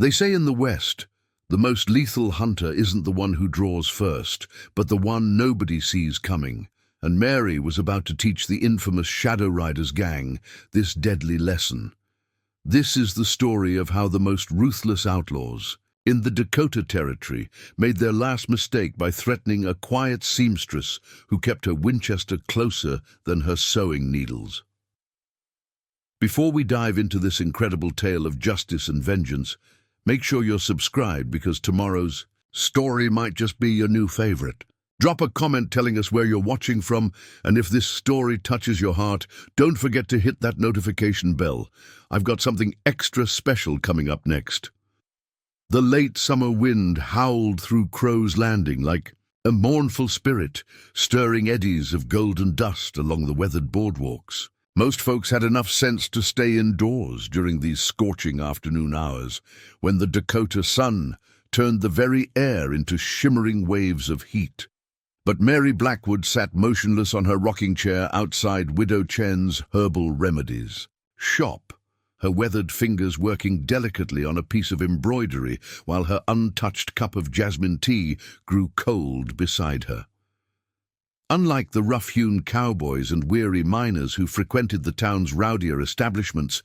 They say in the West, the most lethal hunter isn't the one who draws first, but the one nobody sees coming. And Mary was about to teach the infamous Shadow Riders gang this deadly lesson. This is the story of how the most ruthless outlaws in the Dakota Territory made their last mistake by threatening a quiet seamstress who kept her Winchester closer than her sewing needles. Before we dive into this incredible tale of justice and vengeance, make sure you're subscribed because tomorrow's story might just be your new favorite. Drop a comment telling us where you're watching from, and if this story touches your heart, don't forget to hit that notification bell. I've got something extra special coming up next. The late summer wind howled through Crow's Landing like a mournful spirit, stirring eddies of golden dust along the weathered boardwalks. Most folks had enough sense to stay indoors during these scorching afternoon hours, when the Dakota sun turned the very air into shimmering waves of heat. But Mary Blackwood sat motionless on her rocking chair outside Widow Chen's Herbal Remedies shop, her weathered fingers working delicately on a piece of embroidery while her untouched cup of jasmine tea grew cold beside her. Unlike the rough-hewn cowboys and weary miners who frequented the town's rowdier establishments,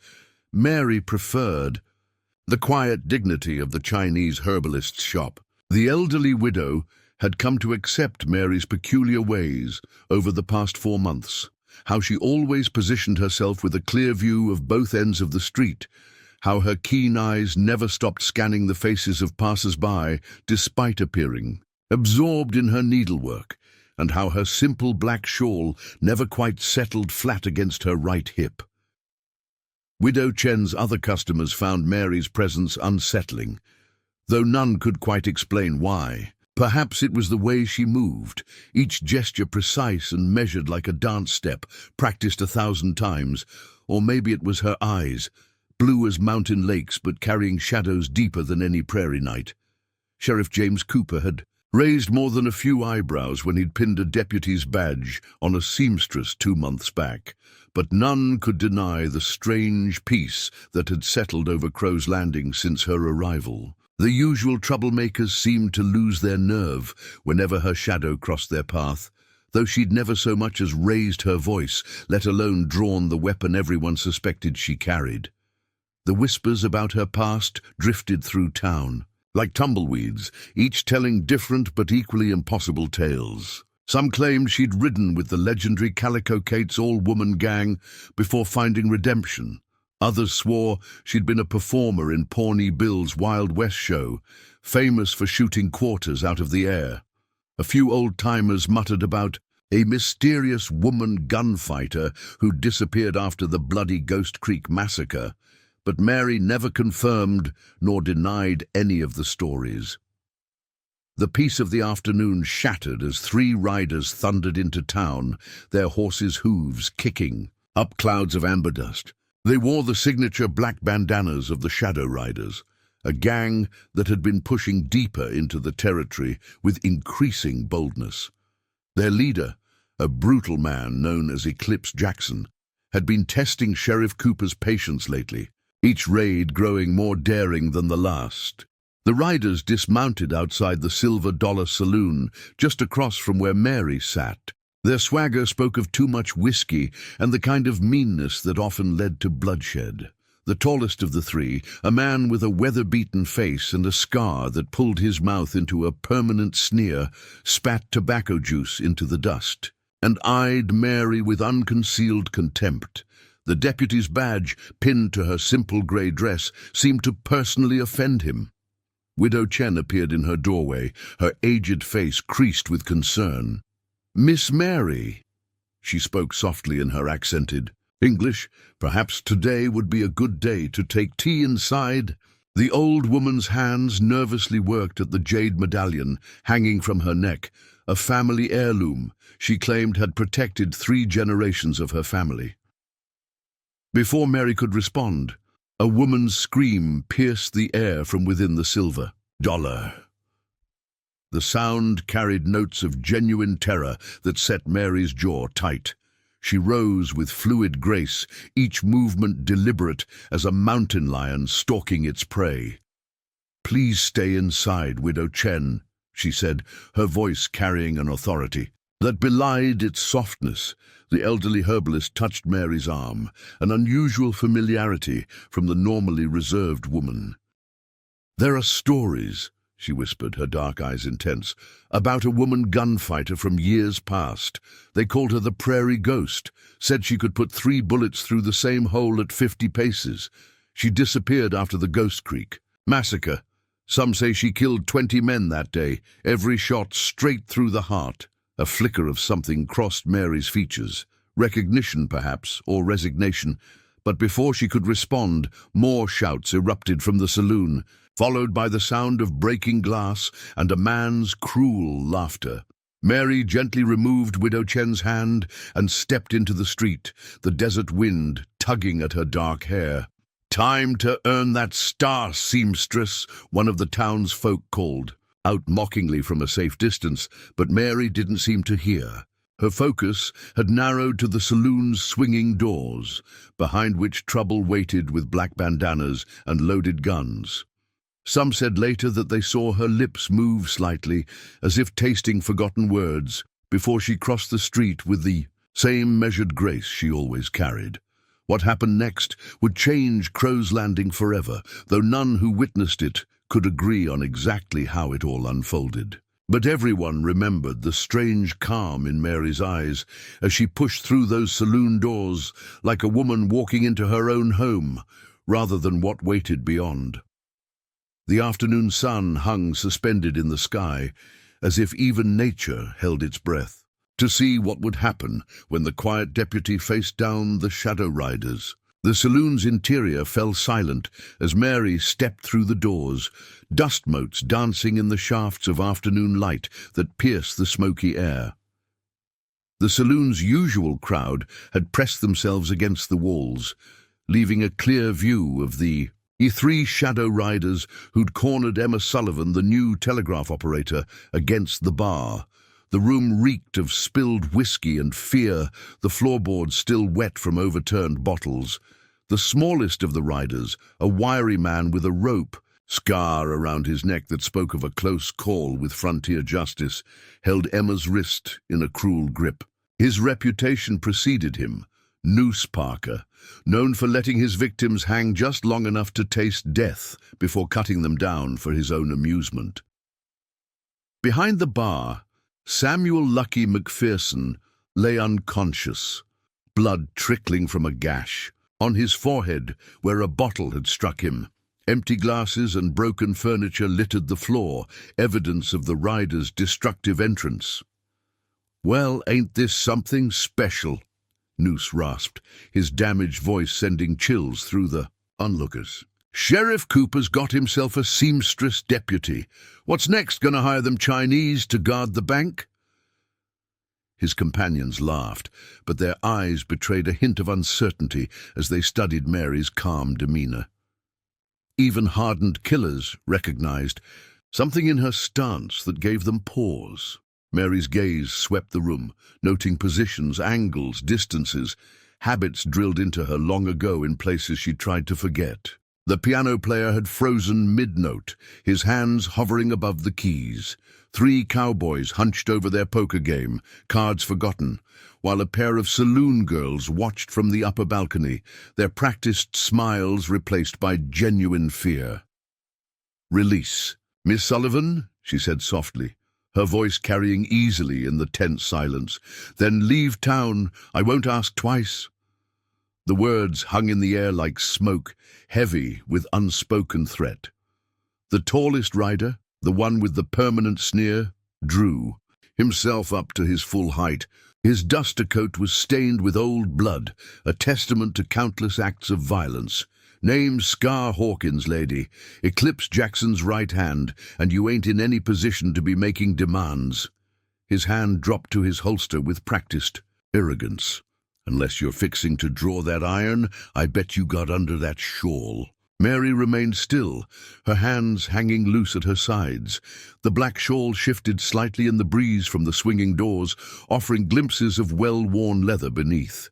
Mary preferred the quiet dignity of the Chinese herbalist's shop. The elderly widow had come to accept Mary's peculiar ways over the past 4 months, how she always positioned herself with a clear view of both ends of the street, how her keen eyes never stopped scanning the faces of passers-by despite appearing absorbed in her needlework, and how her simple black shawl never quite settled flat against her right hip. Widow Chen's other customers found Mary's presence unsettling, though none could quite explain why. Perhaps it was the way she moved, each gesture precise and measured like a dance step, practiced 1,000 times, or maybe it was her eyes, blue as mountain lakes but carrying shadows deeper than any prairie night. Sheriff James Cooper had raised more than a few eyebrows when he'd pinned a deputy's badge on a seamstress 2 months back, but none could deny the strange peace that had settled over Crow's Landing since her arrival. The usual troublemakers seemed to lose their nerve whenever her shadow crossed their path, though she'd never so much as raised her voice, let alone drawn the weapon everyone suspected she carried. The whispers about her past drifted through town, like tumbleweeds, each telling different but equally impossible tales. Some claimed she'd ridden with the legendary Calico Kate's all-woman gang before finding redemption. Others swore she'd been a performer in Pawnee Bill's Wild West show, famous for shooting quarters out of the air. A few old-timers muttered about a mysterious woman gunfighter who disappeared after the bloody Ghost Creek massacre, but Mary never confirmed nor denied any of the stories. The peace of the afternoon shattered as 3 riders thundered into town, their horses' hooves kicking up clouds of amber dust. They wore the signature black bandanas of the Shadow Riders, a gang that had been pushing deeper into the territory with increasing boldness. Their leader, a brutal man known as Eclipse Jackson, had been testing Sheriff Cooper's patience lately, each raid growing more daring than the last. The riders dismounted outside the Silver Dollar Saloon, just across from where Mary sat. Their swagger spoke of too much whiskey and the kind of meanness that often led to bloodshed. The tallest of the 3, a man with a weather-beaten face and a scar that pulled his mouth into a permanent sneer, spat tobacco juice into the dust, and eyed Mary with unconcealed contempt. The deputy's badge, pinned to her simple grey dress, seemed to personally offend him. Widow Chen appeared in her doorway, her aged face creased with concern. "Miss Mary," she spoke softly in her accented English, "perhaps today would be a good day to take tea inside." The old woman's hands nervously worked at the jade medallion hanging from her neck, a family heirloom she claimed had protected 3 generations of her family. Before Mary could respond, a woman's scream pierced the air from within the silver dollar. The sound carried notes of genuine terror that set Mary's jaw tight. She rose with fluid grace, each movement deliberate as a mountain lion stalking its prey. "Please stay inside, Widow Chen," she said, her voice carrying an authority that belied its softness. The elderly herbalist touched Mary's arm, an unusual familiarity from the normally reserved woman. "There are stories," she whispered, her dark eyes intense, "about a woman gunfighter from years past. They called her the Prairie Ghost, said she could put 3 bullets through the same hole at 50 paces. She disappeared after the Ghost Creek massacre. Some say she killed 20 men that day, every shot straight through the heart." A flicker of something crossed Mary's features, recognition perhaps, or resignation, but before she could respond, more shouts erupted from the saloon, followed by the sound of breaking glass and a man's cruel laughter. Mary gently removed Widow Chen's hand and stepped into the street, the desert wind tugging at her dark hair. "Time to earn that star, seamstress," one of the townsfolk called out mockingly from a safe distance, but Mary didn't seem to hear. Her focus had narrowed to the saloon's swinging doors, behind which trouble waited with black bandanas and loaded guns. Some said later that they saw her lips move slightly, as if tasting forgotten words, before she crossed the street with the same measured grace she always carried. What happened next would change Crow's Landing forever, though none who witnessed it could agree on exactly how it all unfolded. But everyone remembered the strange calm in Mary's eyes as she pushed through those saloon doors like a woman walking into her own home, rather than what waited beyond. The afternoon sun hung suspended in the sky, as if even nature held its breath, to see what would happen when the quiet deputy faced down the shadow riders. The saloon's interior fell silent as Mary stepped through the doors, dust motes dancing in the shafts of afternoon light that pierced the smoky air. The saloon's usual crowd had pressed themselves against the walls, leaving a clear view of the 3 shadow riders who'd cornered Emma Sullivan, the new telegraph operator, against the bar. The room reeked of spilled whiskey and fear, the floorboards still wet from overturned bottles. The smallest of the riders, a wiry man with a rope, scar around his neck that spoke of a close call with frontier justice, held Emma's wrist in a cruel grip. His reputation preceded him, Noose Parker, known for letting his victims hang just long enough to taste death before cutting them down for his own amusement. Behind the bar, Samuel Lucky McPherson lay unconscious, blood trickling from a gash on his forehead where a bottle had struck him. Empty glasses and broken furniture littered the floor, evidence of the rider's destructive entrance. "Well, ain't this something special?" Noose rasped, his damaged voice sending chills through the onlookers. "Sheriff Cooper's got himself a seamstress deputy. What's next, gonna hire them Chinese to guard the bank?" His companions laughed, but their eyes betrayed a hint of uncertainty as they studied Mary's calm demeanor. Even hardened killers recognized something in her stance that gave them pause. Mary's gaze swept the room, noting positions, angles, distances, habits drilled into her long ago in places she tried to forget. The piano player had frozen mid-note, his hands hovering above the keys. 3 cowboys hunched over their poker game, cards forgotten, while a pair of saloon girls watched from the upper balcony, their practiced smiles replaced by genuine fear. "Release. Miss Sullivan," she said softly, her voice carrying easily in the tense silence. "Then leave town. I won't ask twice." The words hung in the air like smoke, heavy with unspoken threat. The tallest rider, the one with the permanent sneer, drew himself up to his full height. His duster coat was stained with old blood, a testament to countless acts of violence. "Name Scar Hawkins, lady. Eclipse Jackson's right hand, and you ain't in any position to be making demands." His hand dropped to his holster with practiced arrogance. "Unless you're fixing to draw that iron, I bet you got under that shawl." Mary remained still, her hands hanging loose at her sides. The black shawl shifted slightly in the breeze from the swinging doors, offering glimpses of well-worn leather beneath.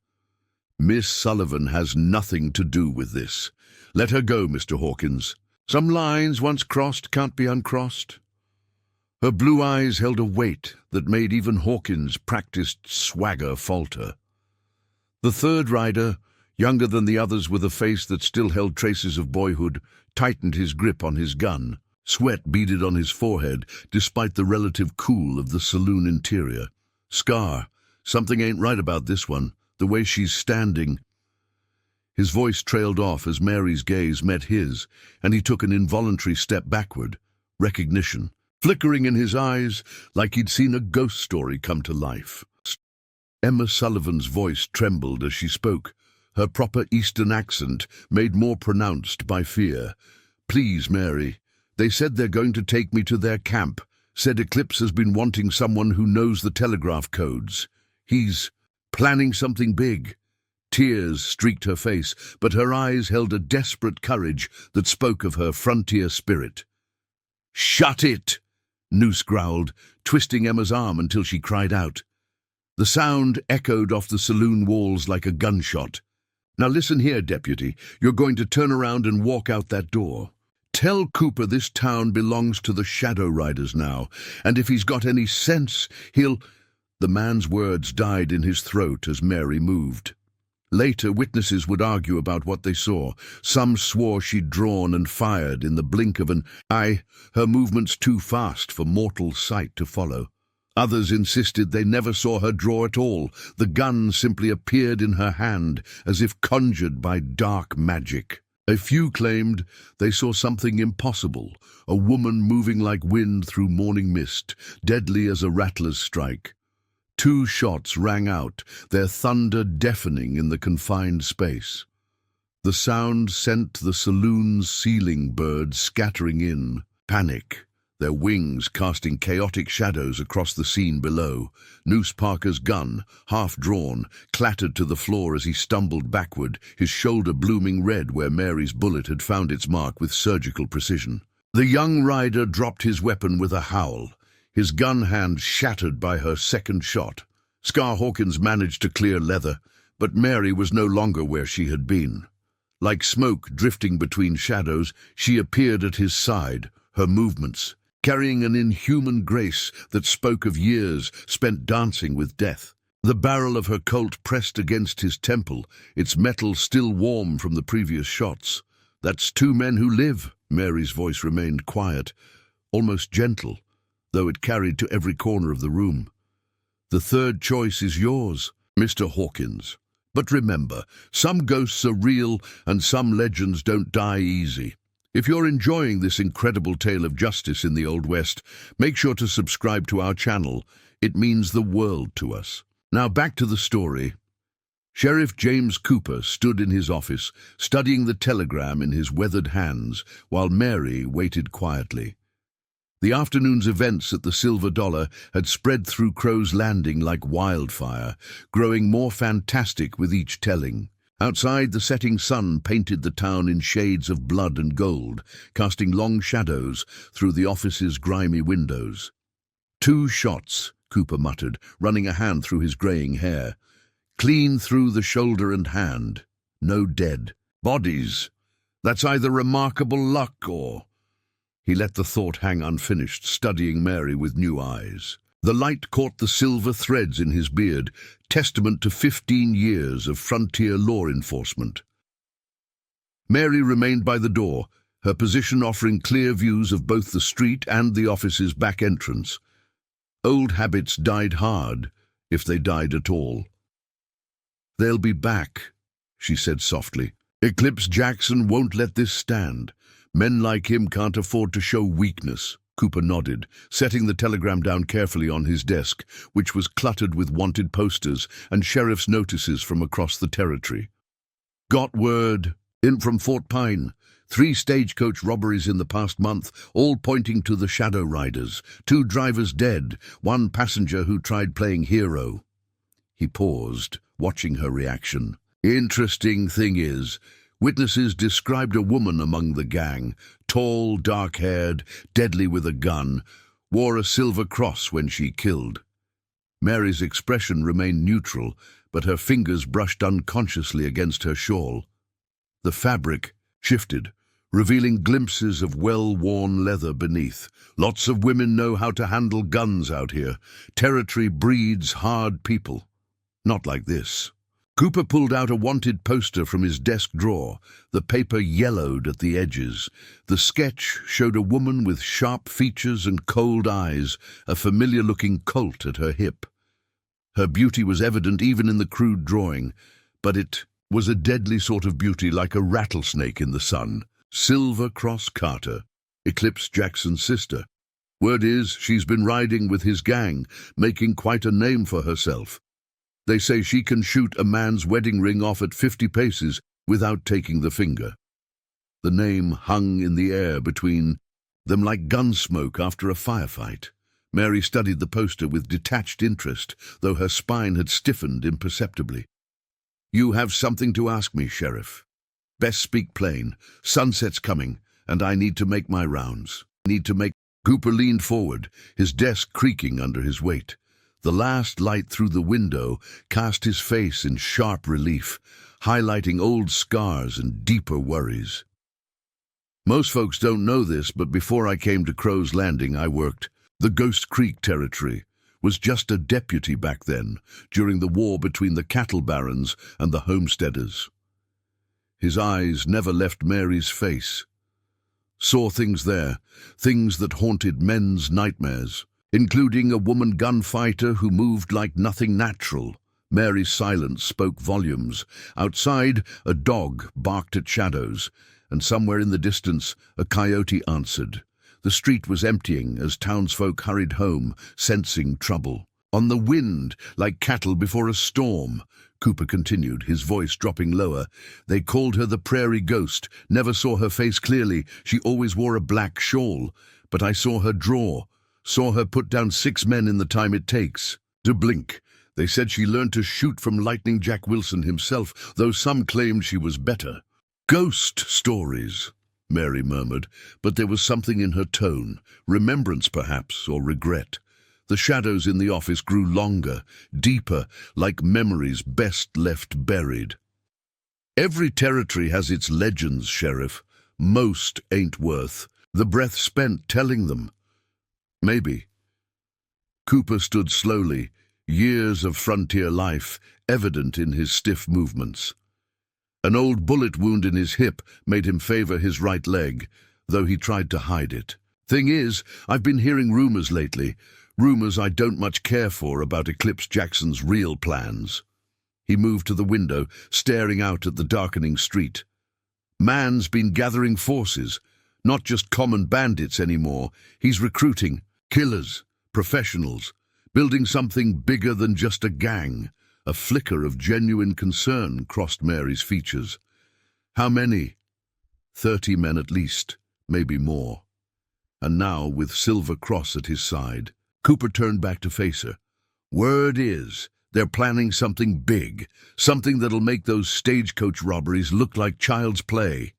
"Miss Sullivan has nothing to do with this. Let her go, Mr. Hawkins." Some lines once crossed can't be uncrossed. Her blue eyes held a weight that made even Hawkins' practiced swagger falter. The third rider, younger than the others with a face that still held traces of boyhood, tightened his grip on his gun. Sweat beaded on his forehead, despite the relative cool of the saloon interior. Scar, something ain't right about this one. The way she's standing. His voice trailed off as Mary's gaze met his, and he took an involuntary step backward. Recognition, flickering in his eyes like he'd seen a ghost story come to life. Emma Sullivan's voice trembled as she spoke, her proper Eastern accent made more pronounced by fear. "Please, Mary. They said they're going to take me to their camp. Said Eclipse has been wanting someone who knows the telegraph codes. He's planning something big." Tears streaked her face, but her eyes held a desperate courage that spoke of her frontier spirit. "Shut it!" Noose growled, twisting Emma's arm until she cried out. The sound echoed off the saloon walls like a gunshot. "Now listen here, Deputy. You're going to turn around and walk out that door. Tell Cooper this town belongs to the Shadow Riders now, and if he's got any sense, he'll—" The man's words died in his throat as Mary moved. Later, witnesses would argue about what they saw. Some swore she'd drawn and fired in the blink of an eye, her movements too fast for mortal sight to follow. Others insisted they never saw her draw at all. The gun simply appeared in her hand, as if conjured by dark magic. A few claimed they saw something impossible, a woman moving like wind through morning mist, deadly as a rattler's strike. 2 shots rang out, their thunder deafening in the confined space. The sound sent the saloon's ceiling birds scattering in. Panic, their wings casting chaotic shadows across the scene below. Noose Parker's gun, half drawn, clattered to the floor as he stumbled backward, his shoulder blooming red where Mary's bullet had found its mark with surgical precision. The young rider dropped his weapon with a howl, his gun hand shattered by her second shot. Scar Hawkins managed to clear leather, but Mary was no longer where she had been. Like smoke drifting between shadows, she appeared at his side, her movements carrying an inhuman grace that spoke of years spent dancing with death. The barrel of her Colt pressed against his temple, its metal still warm from the previous shots. "That's 2 men who live," Mary's voice remained quiet, almost gentle, though it carried to every corner of the room. "The third choice is yours, Mr. Hawkins. But remember, some ghosts are real and some legends don't die easy. If you're enjoying this incredible tale of justice in the Old West, make sure to subscribe to our channel. It means the world to us. Now back to the story. Sheriff James Cooper stood in his office, studying the telegram in his weathered hands, while Mary waited quietly. The afternoon's events at the Silver Dollar had spread through Crow's Landing like wildfire, growing more fantastic with each telling. Outside, the setting sun painted the town in shades of blood and gold, casting long shadows through the office's grimy windows. 2 shots, Cooper muttered, running a hand through his greying hair. Clean through the shoulder and hand. No dead. Bodies. That's either remarkable luck or... He let the thought hang unfinished, studying Mary with new eyes. The light caught the silver threads in his beard, testament to 15 years of frontier law enforcement. Mary remained by the door, her position offering clear views of both the street and the office's back entrance. Old habits died hard, if they died at all. "They'll be back," she said softly. "Eclipse Jackson won't let this stand. Men like him can't afford to show weakness." Cooper nodded, setting the telegram down carefully on his desk, which was cluttered with wanted posters and sheriff's notices from across the territory. "Got word. In from Fort Pine. 3 stagecoach robberies in the past month, all pointing to the Shadow Riders. 2 drivers dead, 1 passenger who tried playing hero." He paused, watching her reaction. "Interesting thing is, witnesses described a woman among the gang, tall, dark-haired, deadly with a gun, wore a silver cross when she killed." Mary's expression remained neutral, but her fingers brushed unconsciously against her shawl. The fabric shifted, revealing glimpses of well-worn leather beneath. Lots of women know how to handle guns out here. Territory breeds hard people. Not like this. Cooper pulled out a wanted poster from his desk drawer. The paper yellowed at the edges. The sketch showed a woman with sharp features and cold eyes, a familiar-looking Colt at her hip. Her beauty was evident even in the crude drawing, but it was a deadly sort of beauty, like a rattlesnake in the sun. Silver Cross Carter, Eclipse Jackson's sister. Word is she's been riding with his gang, making quite a name for herself. They say she can shoot a man's wedding ring off at 50 paces without taking the finger. The name hung in the air between them like gun smoke after a firefight. Mary studied the poster with detached interest, though her spine had stiffened imperceptibly. "You have something to ask me, Sheriff. Best speak plain. Sunset's coming, and I need to make my rounds. Cooper leaned forward, his desk creaking under his weight. The last light through the window cast his face in sharp relief, highlighting old scars and deeper worries. "Most folks don't know this, but before I came to Crow's Landing, I worked the Ghost Creek Territory. Was just a deputy back then, during the war between the cattle barons and the homesteaders." His eyes never left Mary's face. Saw things there, things that haunted men's nightmares, including a woman gunfighter who moved like nothing natural. Mary's silence spoke volumes. Outside, a dog barked at shadows, and somewhere in the distance, a coyote answered. The street was emptying as townsfolk hurried home, sensing trouble. "On the wind, like cattle before a storm," Cooper continued, his voice dropping lower. "They called her the Prairie Ghost. Never saw her face clearly. She always wore a black shawl. But I saw her draw. Saw her put down 6 men in the time it takes to blink. They said she learned to shoot from Lightning Jack Wilson himself, though some claimed she was better." "Ghost stories," Mary murmured, but there was something in her tone, remembrance perhaps, or regret. The shadows in the office grew longer, deeper, like memories best left buried. "Every territory has its legends, Sheriff. Most ain't worth the breath spent telling them." "Maybe." Cooper stood slowly, years of frontier life evident in his stiff movements. An old bullet wound in his hip made him favor his right leg, though he tried to hide it. "Thing is, I've been hearing rumors lately. Rumors I don't much care for about Eclipse Jackson's real plans." He moved to the window, staring out at the darkening street. "Man's been gathering forces, not just common bandits anymore. He's recruiting killers, professionals, building something bigger than just a gang." A flicker of genuine concern crossed Mary's features. "How many?" 30 men at least, maybe more. And now, with Silver Cross at his side, Cooper turned back to face her. "Word is, they're planning something big, something that'll make those stagecoach robberies look like child's play."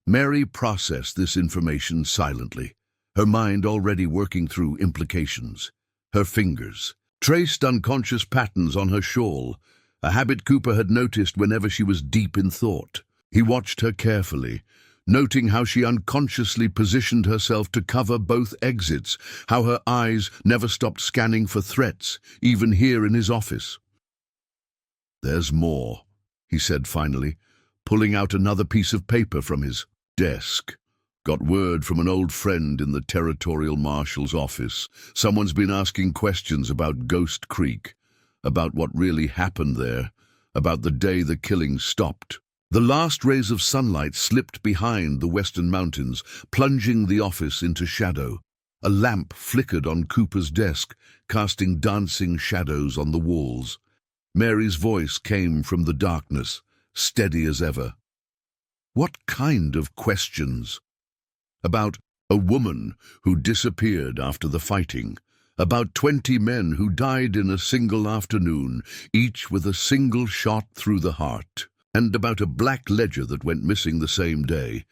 Mary processed this information silently, her mind already working through implications. Her fingers traced unconscious patterns on her shawl, a habit Cooper had noticed whenever she was deep in thought. He watched her carefully, noting how she unconsciously positioned herself to cover both exits, how her eyes never stopped scanning for threats, even here in his office. "There's more," he said finally, pulling out another piece of paper from his desk. "Got word from an old friend in the territorial marshal's office. Someone's been asking questions about Ghost Creek, about what really happened there, about the day the killing stopped." The last rays of sunlight slipped behind the western mountains, plunging the office into shadow. A lamp flickered on Cooper's desk, casting dancing shadows on the walls. Mary's voice came from the darkness, steady as ever. "What kind of questions?" "About a woman who disappeared after the fighting, about 20 men who died in a single afternoon, each with a single shot through the heart, and about a black ledger that went missing the same day,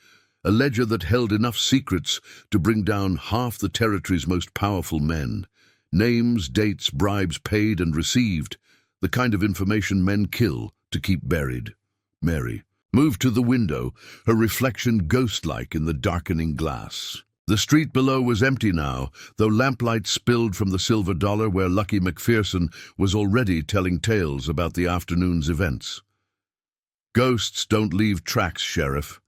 a ledger that held enough secrets to bring down half the territory's most powerful men. Names, dates, bribes paid and received, the kind of information men kill to keep buried." "Mary, moved to the window, her reflection ghost-like in the darkening glass. The street below was empty now, though lamplight spilled from the silver dollar where Lucky McPherson was already telling tales about the afternoon's events. Ghosts don't leave tracks, Sheriff,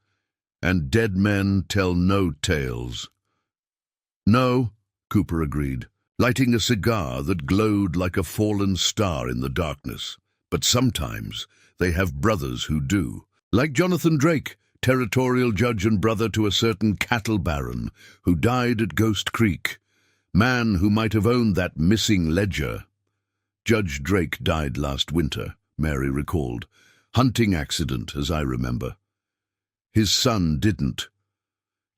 and dead men tell no tales. No, Cooper agreed, lighting a cigar that glowed like a fallen star in the darkness. But sometimes they have brothers who do. Like Jonathan Drake, territorial judge and brother to a certain cattle baron who died at Ghost Creek, man who might have owned that missing ledger. Judge Drake died last winter, Mary recalled. Hunting accident, as I remember. His son didn't.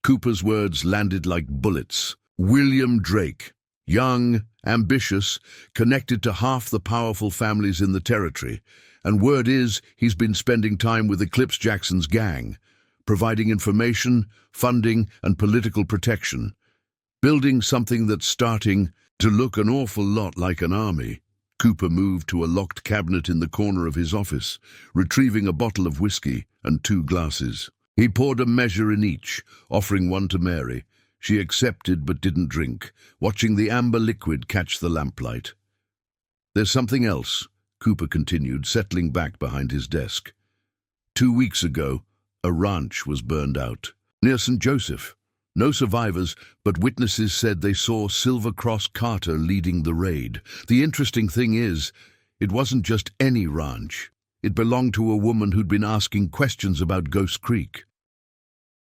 Cooper's words landed like bullets. William Drake, young, ambitious, connected to half the powerful families in the territory, and word is he's been spending time with Eclipse Jackson's gang, providing information, funding, and political protection, building something that's starting to look an awful lot like an army. Cooper moved to a locked cabinet in the corner of his office, retrieving a bottle of whiskey and 2 glasses. He poured a measure in each, offering one to Mary. She accepted but didn't drink, watching the amber liquid catch the lamplight. There's something else, Cooper continued, settling back behind his desk. 2 weeks ago, a ranch was burned out, near St. Joseph. No survivors, but witnesses said they saw Silver Cross Carter leading the raid. The interesting thing is, it wasn't just any ranch. It belonged to a woman who'd been asking questions about Ghost Creek.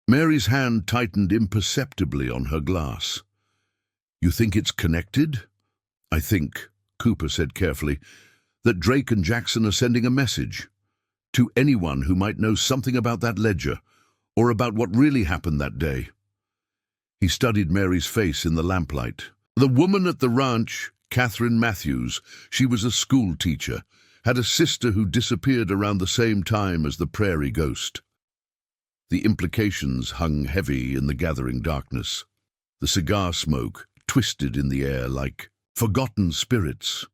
Mary's hand tightened imperceptibly on her glass. You think it's connected? I think, Cooper said carefully, that Drake and Jackson are sending a message to anyone who might know something about that ledger or about what really happened that day. He studied Mary's face in the lamplight. The woman at the ranch, Catherine Matthews, she was a school teacher, had a sister who disappeared around the same time as the prairie ghost. The implications hung heavy in the gathering darkness. The cigar smoke twisted in the air like forgotten spirits.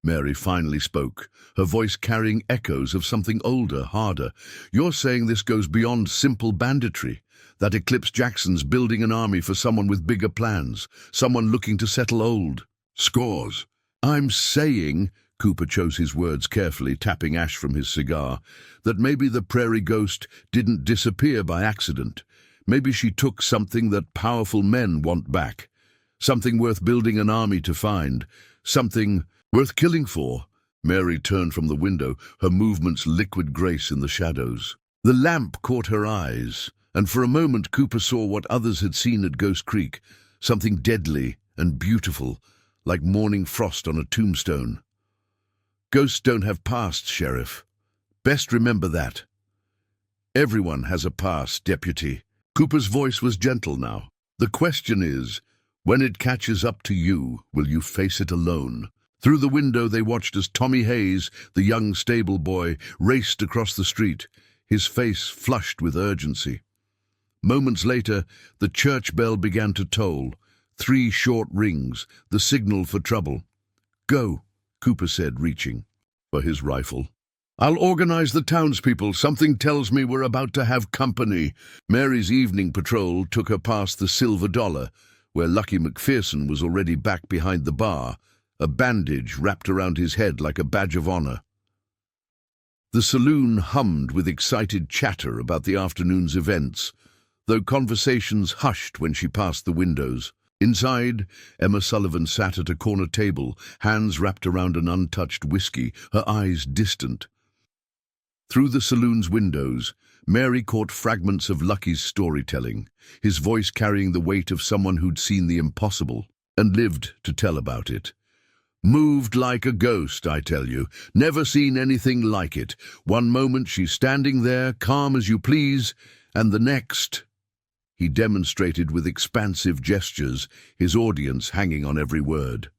Mary finally spoke, her voice carrying echoes of something older, harder. You're saying this goes beyond simple banditry, that Eclipse Jackson's building an army for someone with bigger plans, someone looking to settle old scores. I'm saying, Cooper chose his words carefully, tapping ash from his cigar, that maybe the prairie ghost didn't disappear by accident. Maybe she took something that powerful men want back, something worth building an army to find, something worth killing for. Mary turned from the window, her movements liquid grace in the shadows. The lamp caught her eyes, and for a moment Cooper saw what others had seen at Ghost Creek, something deadly and beautiful, like morning frost on a tombstone. Ghosts don't have pasts, Sheriff. Best remember that. Everyone has a past, Deputy. Cooper's voice was gentle now. The question is, when it catches up to you, will you face it alone? Through the window they watched as Tommy Hayes, the young stable boy, raced across the street, his face flushed with urgency. Moments later, the church bell began to toll. 3 short rings, the signal for trouble. Go, Cooper said, reaching for his rifle. I'll organize the townspeople. Something tells me we're about to have company. Mary's evening patrol took her past the Silver Dollar, where Lucky McPherson was already back behind the bar, a bandage wrapped around his head like a badge of honor. The saloon hummed with excited chatter about the afternoon's events, though conversations hushed when she passed the windows. Inside, Emma Sullivan sat at a corner table, hands wrapped around an untouched whiskey, her eyes distant. Through the saloon's windows, Mary caught fragments of Lucky's storytelling, his voice carrying the weight of someone who'd seen the impossible and lived to tell about it. Moved like a ghost, I tell you. Never seen anything like it. One moment she's standing there, calm as you please, and the next... He demonstrated with expansive gestures, his audience hanging on every word.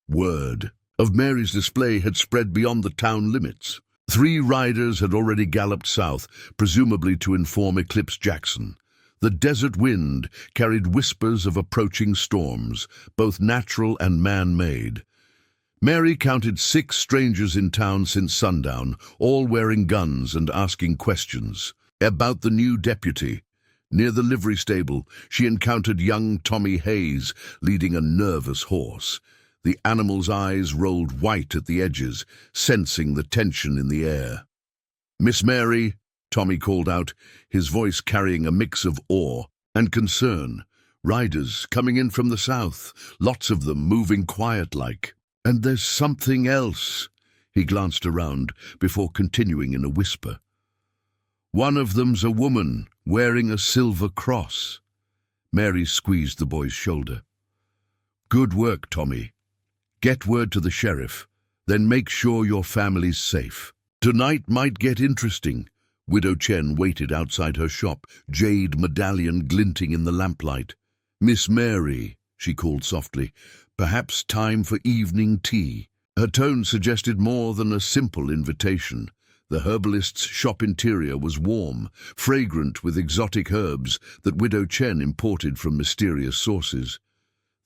Word of Mary's display had spread beyond the town limits. 3 riders had already galloped south, presumably to inform Eclipse Jackson. The desert wind carried whispers of approaching storms, both natural and man-made. Mary counted 6 strangers in town since sundown, all wearing guns and asking questions. About the new deputy. Near the livery stable, she encountered young Tommy Hayes leading a nervous horse. The animal's eyes rolled white at the edges, sensing the tension in the air. "Miss Mary," Tommy called out, his voice carrying a mix of awe and concern. "Riders coming in from the south, lots of them moving quiet-like. And there's something else." He glanced around before continuing in a whisper. "One of them's a woman wearing a silver cross." Mary squeezed the boy's shoulder. "Good work, Tommy. Get word to the sheriff, then make sure your family's safe. Tonight might get interesting." Widow Chen waited outside her shop, jade medallion glinting in the lamplight. "Miss Mary," she called softly, "perhaps time for evening tea." Her tone suggested more than a simple invitation. The herbalist's shop interior was warm, fragrant with exotic herbs that Widow Chen imported from mysterious sources.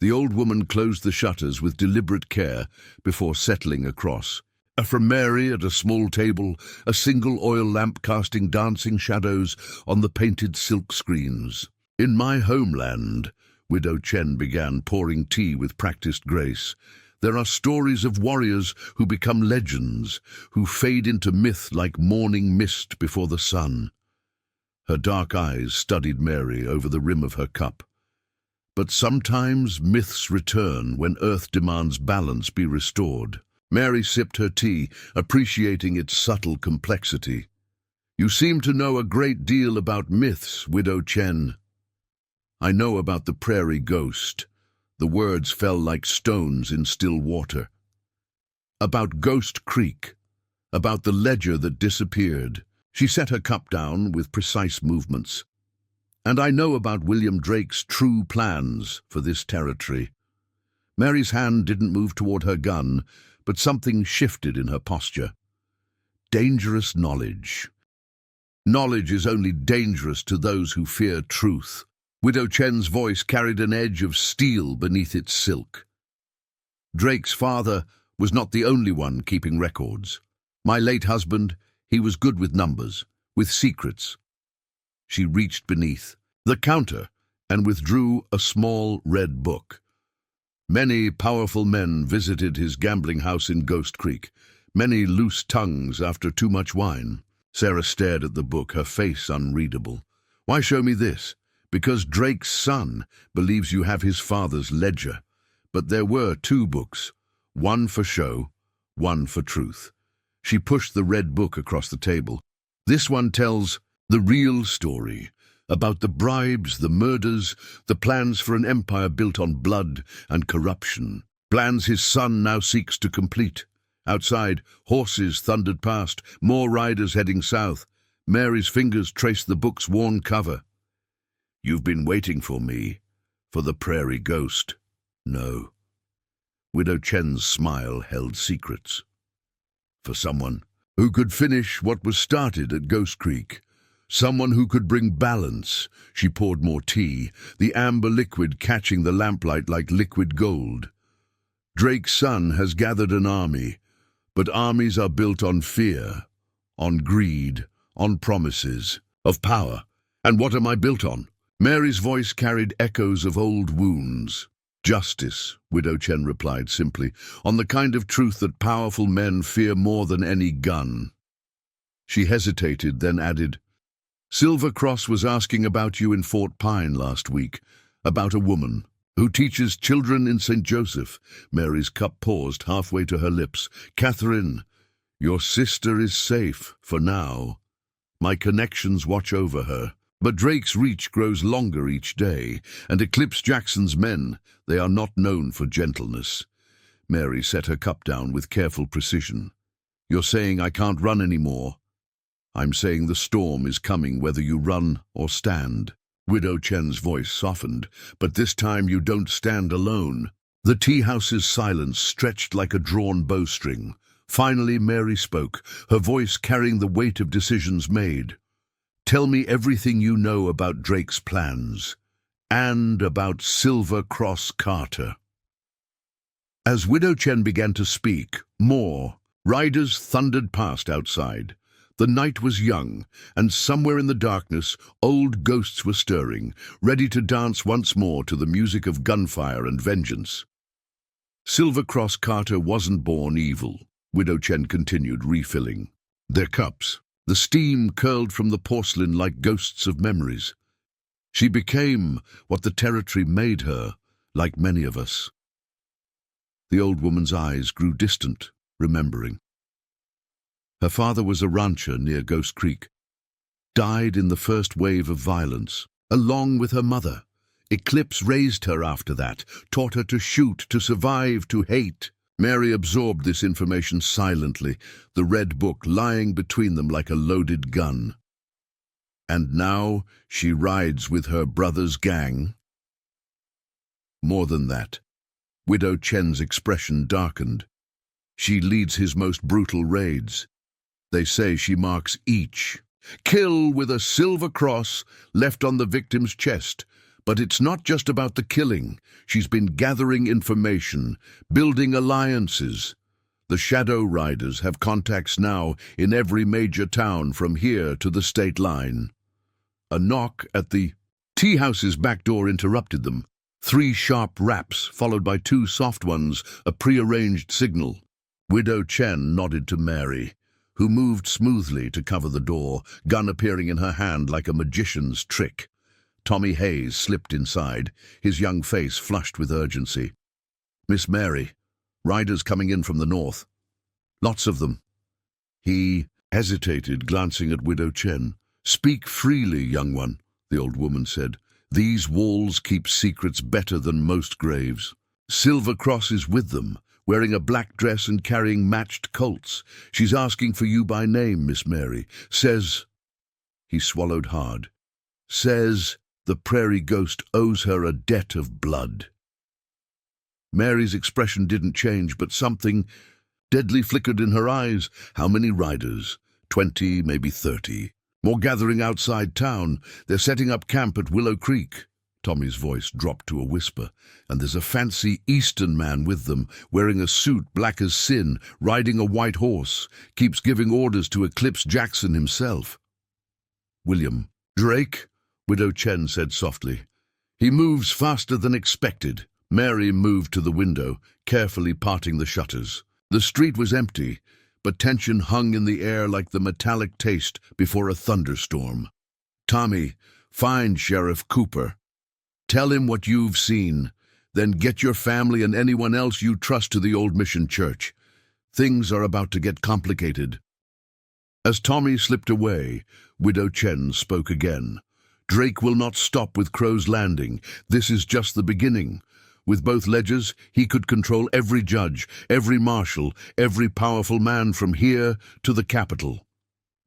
The old woman closed the shutters with deliberate care before settling across. From Mary at a small table, a single oil lamp casting dancing shadows on the painted silk screens. "In my homeland," Widow Chen began, pouring tea with practiced grace, "there are stories of warriors who become legends, who fade into myth like morning mist before the sun." Her dark eyes studied Mary over the rim of her cup. "But sometimes myths return when Earth demands balance be restored." Mary sipped her tea, appreciating its subtle complexity. "You seem to know a great deal about myths, Widow Chen." "I know about the prairie ghost." The words fell like stones in still water. "About Ghost Creek. About the ledger that disappeared." She set her cup down with precise movements. "And I know about William Drake's true plans for this territory." Mary's hand didn't move toward her gun, but something shifted in her posture. Dangerous knowledge. Knowledge is only dangerous to those who fear truth. Widow Chen's voice carried an edge of steel beneath its silk. "Drake's father was not the only one keeping records. My late husband, he was good with numbers, with secrets." She reached beneath the counter and withdrew a small red book. "Many powerful men visited his gambling house in Ghost Creek, many loose tongues after too much wine." Sarah stared at the book, her face unreadable. "Why show me this?" "Because Drake's son believes you have his father's ledger. But there were 2 books, one for show, one for truth." She pushed the red book across the table. "This one tells the real story, about the bribes, the murders, the plans for an empire built on blood and corruption. Plans his son now seeks to complete." Outside, horses thundered past, more riders heading south. Mary's fingers traced the book's worn cover. "You've been waiting for me, for the prairie ghost." "No." Widow Chen's smile held secrets. "For someone who could finish what was started at Ghost Creek. Someone who could bring balance." She poured more tea, the amber liquid catching the lamplight like liquid gold. "Drake's son has gathered an army, but armies are built on fear, on greed, on promises, of power. And what am I built on?" Mary's voice carried echoes of old wounds. "Justice," Widow Chen replied simply, "on the kind of truth that powerful men fear more than any gun." She hesitated, then added, "Silver Cross was asking about you in Fort Pine last week, about a woman who teaches children in St. Joseph." Mary's cup paused halfway to her lips. "Catherine, your sister is safe, for now. My connections watch over her. But Drake's reach grows longer each day, and Eclipse Jackson's men, they are not known for gentleness." Mary set her cup down with careful precision. "You're saying I can't run anymore?" "I'm saying the storm is coming whether you run or stand." Widow Chen's voice softened. "But this time you don't stand alone." The tea house's silence stretched like a drawn bowstring. Finally Mary spoke, her voice carrying the weight of decisions made. "Tell me everything you know about Drake's plans, and about Silver Cross Carter." As Widow Chen began to speak, more riders thundered past outside. The night was young, and somewhere in the darkness, old ghosts were stirring, ready to dance once more to the music of gunfire and vengeance. Silver Cross Carter wasn't born evil, Widow Chen continued, refilling their cups. The steam curled from the porcelain like ghosts of memories. She became what the territory made her, like many of us. The old woman's eyes grew distant, remembering. Her father was a rancher near Ghost Creek. Died in the first wave of violence, along with her mother. Eclipse raised her after that, taught her to shoot, to survive, to hate. Mary absorbed this information silently, the red book lying between them like a loaded gun. And now she rides with her brother's gang. More than that. Widow Chen's expression darkened. She leads his most brutal raids. They say she marks each kill with a silver cross left on the victim's chest. But it's not just about the killing. She's been gathering information, building alliances. The Shadow Riders have contacts now in every major town from here to the state line. A knock at the tea house's back door interrupted them. 3 sharp raps, followed by 2 soft ones, a prearranged signal. Widow Chen nodded to Mary, who moved smoothly to cover the door, gun appearing in her hand like a magician's trick. Tommy Hayes slipped inside, his young face flushed with urgency. "Miss Mary, riders coming in from the north. Lots of them." He hesitated, glancing at Widow Chen. "Speak freely, young one," the old woman said. "These walls keep secrets better than most graves. Silver Cross is with them, wearing a black dress and carrying matched Colts. She's asking for you by name, Miss Mary. Says—" He swallowed hard. "Says the prairie ghost owes her a debt of blood." Mary's expression didn't change, but something deadly flickered in her eyes. "How many riders? 20, maybe 30. More gathering outside town. They're setting up camp at Willow Creek." Tommy's voice dropped to a whisper. "And there's a fancy Eastern man with them, wearing a suit black as sin, riding a white horse. Keeps giving orders to Eclipse Jackson himself." "William Drake?" Widow Chen said softly. "He moves faster than expected." Mary moved to the window, carefully parting the shutters. The street was empty, but tension hung in the air like the metallic taste before a thunderstorm. "Tommy, find Sheriff Cooper. Tell him what you've seen. Then get your family and anyone else you trust to the old mission church. Things are about to get complicated." As Tommy slipped away, Widow Chen spoke again. "Drake will not stop with Crow's Landing. This is just the beginning. With both ledgers, he could control every judge, every marshal, every powerful man from here to the capital."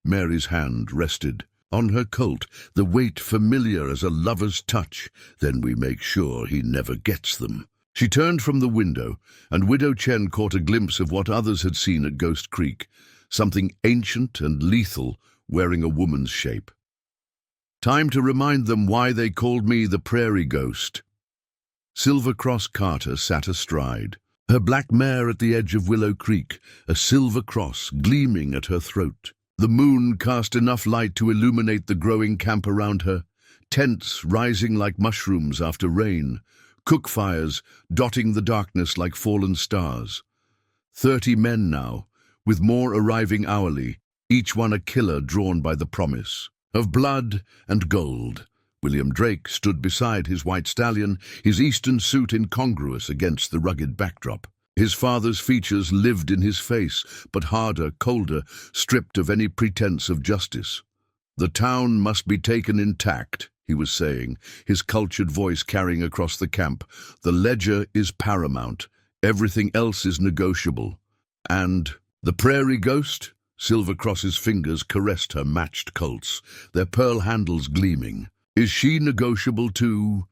Mary's hand rested on her Colt, the weight familiar as a lover's touch. "Then we make sure he never gets them." She turned from the window, and Widow Chen caught a glimpse of what others had seen at Ghost Creek, something ancient and lethal wearing a woman's shape. "Time to remind them why they called me the Prairie Ghost." Silver Cross Carter sat astride, her black mare at the edge of Willow Creek, a silver cross gleaming at her throat. The moon cast enough light to illuminate the growing camp around her, tents rising like mushrooms after rain, cook fires dotting the darkness like fallen stars. 30 men now, with more arriving hourly, each one a killer drawn by the promise of blood and gold. William Drake stood beside his white stallion, his eastern suit incongruous against the rugged backdrop. His father's features lived in his face, but harder, colder, stripped of any pretense of justice. "The town must be taken intact," he was saying, his cultured voice carrying across the camp. "The ledger is paramount. Everything else is negotiable." And the Prairie Ghost? Silver Cross's fingers caressed her matched Colts, their pearl handles gleaming. "Is she negotiable too?"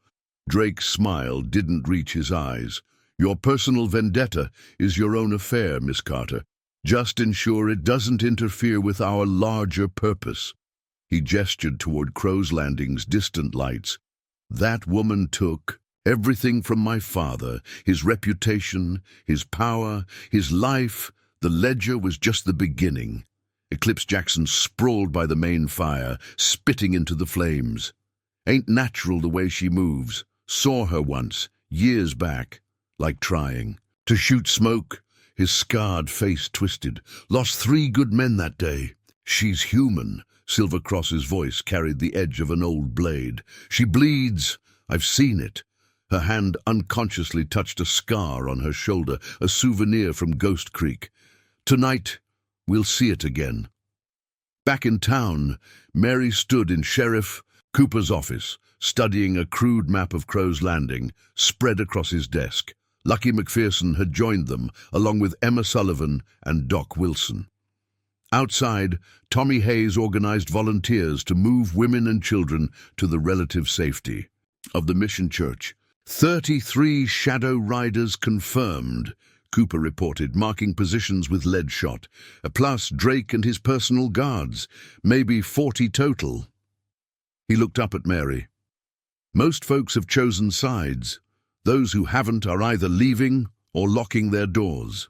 Drake's smile didn't reach his eyes. "Your personal vendetta is your own affair, Miss Carter. Just ensure it doesn't interfere with our larger purpose." He gestured toward Crow's Landing's distant lights. "That woman took Everything from my father, his reputation, his power, his life, the ledger was just the beginning. Eclipse Jackson sprawled by the main fire, spitting into the flames. Ain't natural the way she moves. Saw her once, years back, like trying. To shoot smoke, his scarred face twisted. Lost 3 good men that day. She's human. Silver Cross's voice carried the edge of an old blade. She bleeds. I've seen it. Her hand unconsciously touched a scar on her shoulder, a souvenir from Ghost Creek. Tonight, we'll see it again. Back in town, Mary stood in Sheriff Cooper's office, studying a crude map of Crow's Landing, spread across his desk. Lucky McPherson had joined them, along with Emma Sullivan and Doc Wilson. Outside, Tommy Hayes organized volunteers to move women and children to the relative safety of the Mission Church. 33 Shadow Riders confirmed, Cooper reported, marking positions with lead shot. Plus Drake and his personal guards, maybe 40 total. He looked up at Mary. Most folks have chosen sides. Those who haven't are either leaving or locking their doors.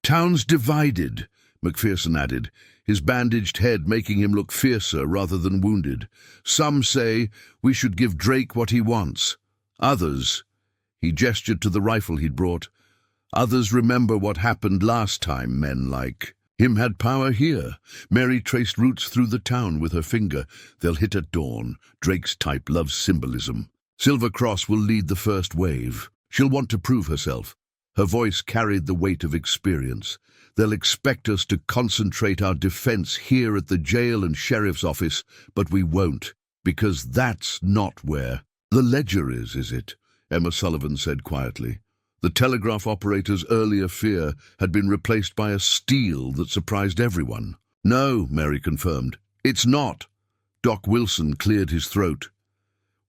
Town's divided, McPherson added, his bandaged head making him look fiercer rather than wounded. Some say we should give Drake what he wants. Others, he gestured to the rifle he'd brought, others remember what happened last time men like him had power here. Mary traced routes through the town with her finger. They'll hit at dawn. Drake's type loves symbolism. Silver Cross will lead the first wave. She'll want to prove herself. Her voice carried the weight of experience. They'll expect us to concentrate our defense here at the jail and sheriff's office, but we won't, because that's not where the ledger is it? Emma Sullivan said quietly. The telegraph operator's earlier fear had been replaced by a steel that surprised everyone. No, Mary confirmed. It's not. Doc Wilson cleared his throat.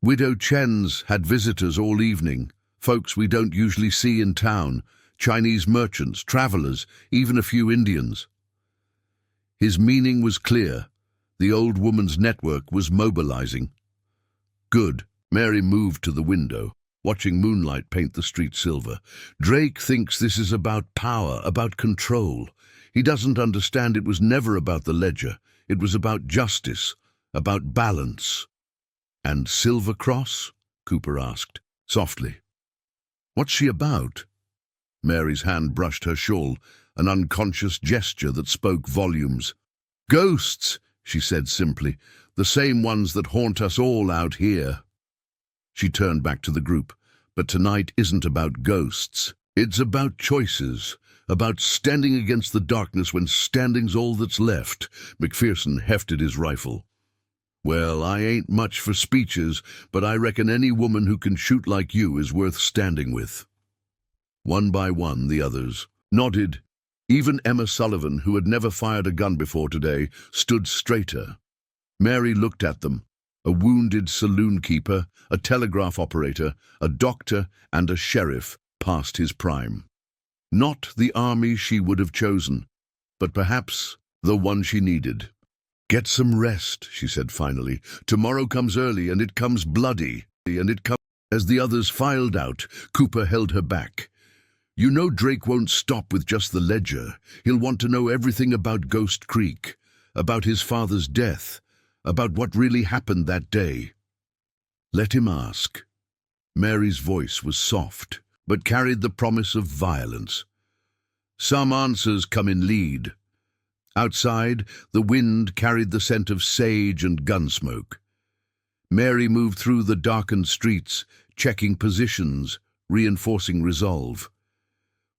Widow Chen's had visitors all evening, folks we don't usually see in town, Chinese merchants, travelers, even a few Indians. His meaning was clear. The old woman's network was mobilizing. Good. Mary moved to the window, watching moonlight paint the street silver. Drake thinks this is about power, about control. He doesn't understand it was never about the ledger. It was about justice, about balance. And Silver Cross? Cooper asked, softly. What's she about? Mary's hand brushed her shawl, an unconscious gesture that spoke volumes. Ghosts, she said simply, the same ones that haunt us all out here. She turned back to the group. But tonight isn't about ghosts. It's about choices, about standing against the darkness when standing's all that's left. McPherson hefted his rifle. Well, I ain't much for speeches, but I reckon any woman who can shoot like you is worth standing with. One by one, the others nodded. Even Emma Sullivan, who had never fired a gun before today, stood straighter. Mary looked at them. A wounded saloon keeper, a telegraph operator, a doctor, and a sheriff past his prime. Not the army she would have chosen, but perhaps the one she needed. Get some rest, she said finally. Tomorrow comes early, and it comes bloody, and it comes... As the others filed out, Cooper held her back. You know Drake won't stop with just the ledger. He'll want to know everything about Ghost Creek, about his father's death, about what really happened that day. Let him ask. Mary's voice was soft, but carried the promise of violence. Some answers come in lead. Outside, the wind carried the scent of sage and gunsmoke. Mary moved through the darkened streets, checking positions, reinforcing resolve.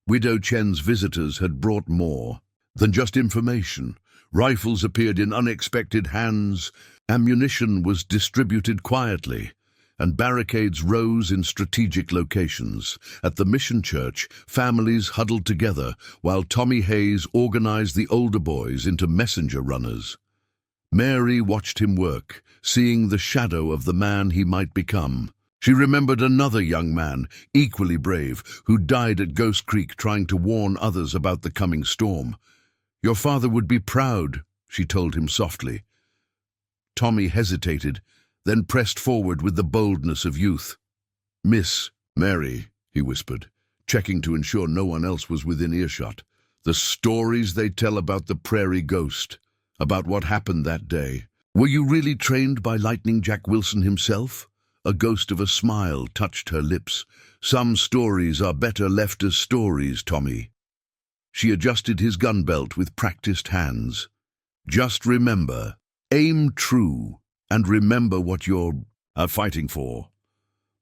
Widow Chen's visitors had brought more than just information. Rifles appeared in unexpected hands, ammunition was distributed quietly, and barricades rose in strategic locations. At the Mission Church, families huddled together while Tommy Hayes organized the older boys into messenger runners. Mary watched him work, seeing the shadow of the man he might become. She remembered another young man, equally brave, who died at Ghost Creek trying to warn others about the coming storm. Your father would be proud, she told him softly. Tommy hesitated, then pressed forward with the boldness of youth. "Miss Mary," he whispered, checking to ensure no one else was within earshot. "The stories they tell about the prairie ghost, about what happened that day. Were you really trained by Lightning Jack Wilson himself?" A ghost of a smile touched her lips. "Some stories are better left as stories, Tommy." She adjusted his gun belt with practiced hands. "Just remember, aim true, and remember what you're fighting for."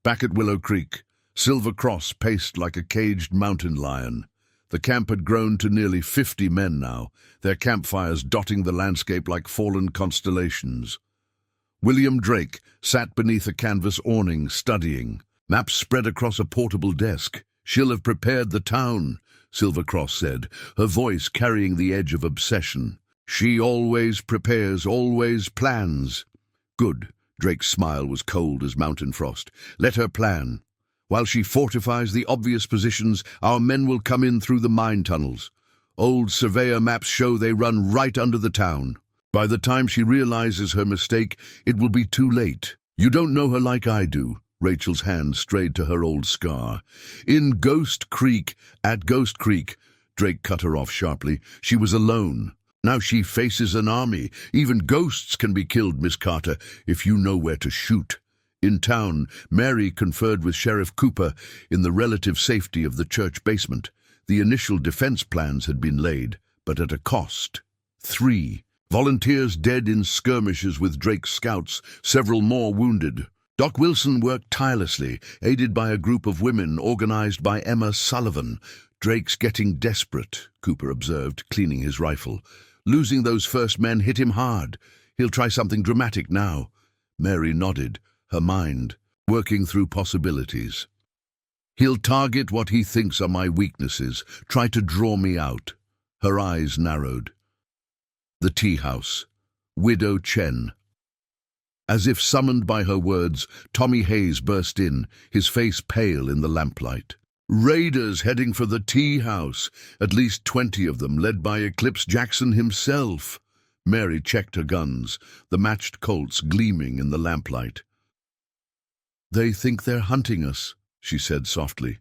Back at Willow Creek, Silver Cross paced like a caged mountain lion. The camp had grown to nearly 50 men now, their campfires dotting the landscape like fallen constellations. William Drake sat beneath a canvas awning, studying. Maps spread across a portable desk. "She'll have prepared the town," Silver Cross said, her voice carrying the edge of obsession. "She always prepares, always plans." "Good." Drake's smile was cold as mountain frost. "Let her plan. While she fortifies the obvious positions, our men will come in through the mine tunnels. Old surveyor maps show they run right under the town. By the time she realizes her mistake, it will be too late. You don't know her like I do." Rachel's hand strayed to her old scar. "In Ghost Creek, at Ghost Creek," Drake cut her off sharply. "She was alone. Now she faces an army. Even ghosts can be killed, Miss Carter, if you know where to shoot." In town, Mary conferred with Sheriff Cooper in the relative safety of the church basement. The initial defense plans had been laid, but at a cost. 3 volunteers dead in skirmishes with Drake's scouts, several more wounded. Doc Wilson worked tirelessly, aided by a group of women organized by Emma Sullivan. "Drake's getting desperate," Cooper observed, cleaning his rifle. "Losing those first men hit him hard. He'll try something dramatic now." Mary nodded, her mind working through possibilities. "He'll target what he thinks are my weaknesses, try to draw me out." Her eyes narrowed. The tea house. Widow Chen. As if summoned by her words, Tommy Hayes burst in, his face pale in the lamplight. "Raiders heading for the tea house, at least 20 of them, led by Eclipse Jackson himself." Mary checked her guns, the matched Colts gleaming in the lamplight. "They think they're hunting us," she said softly.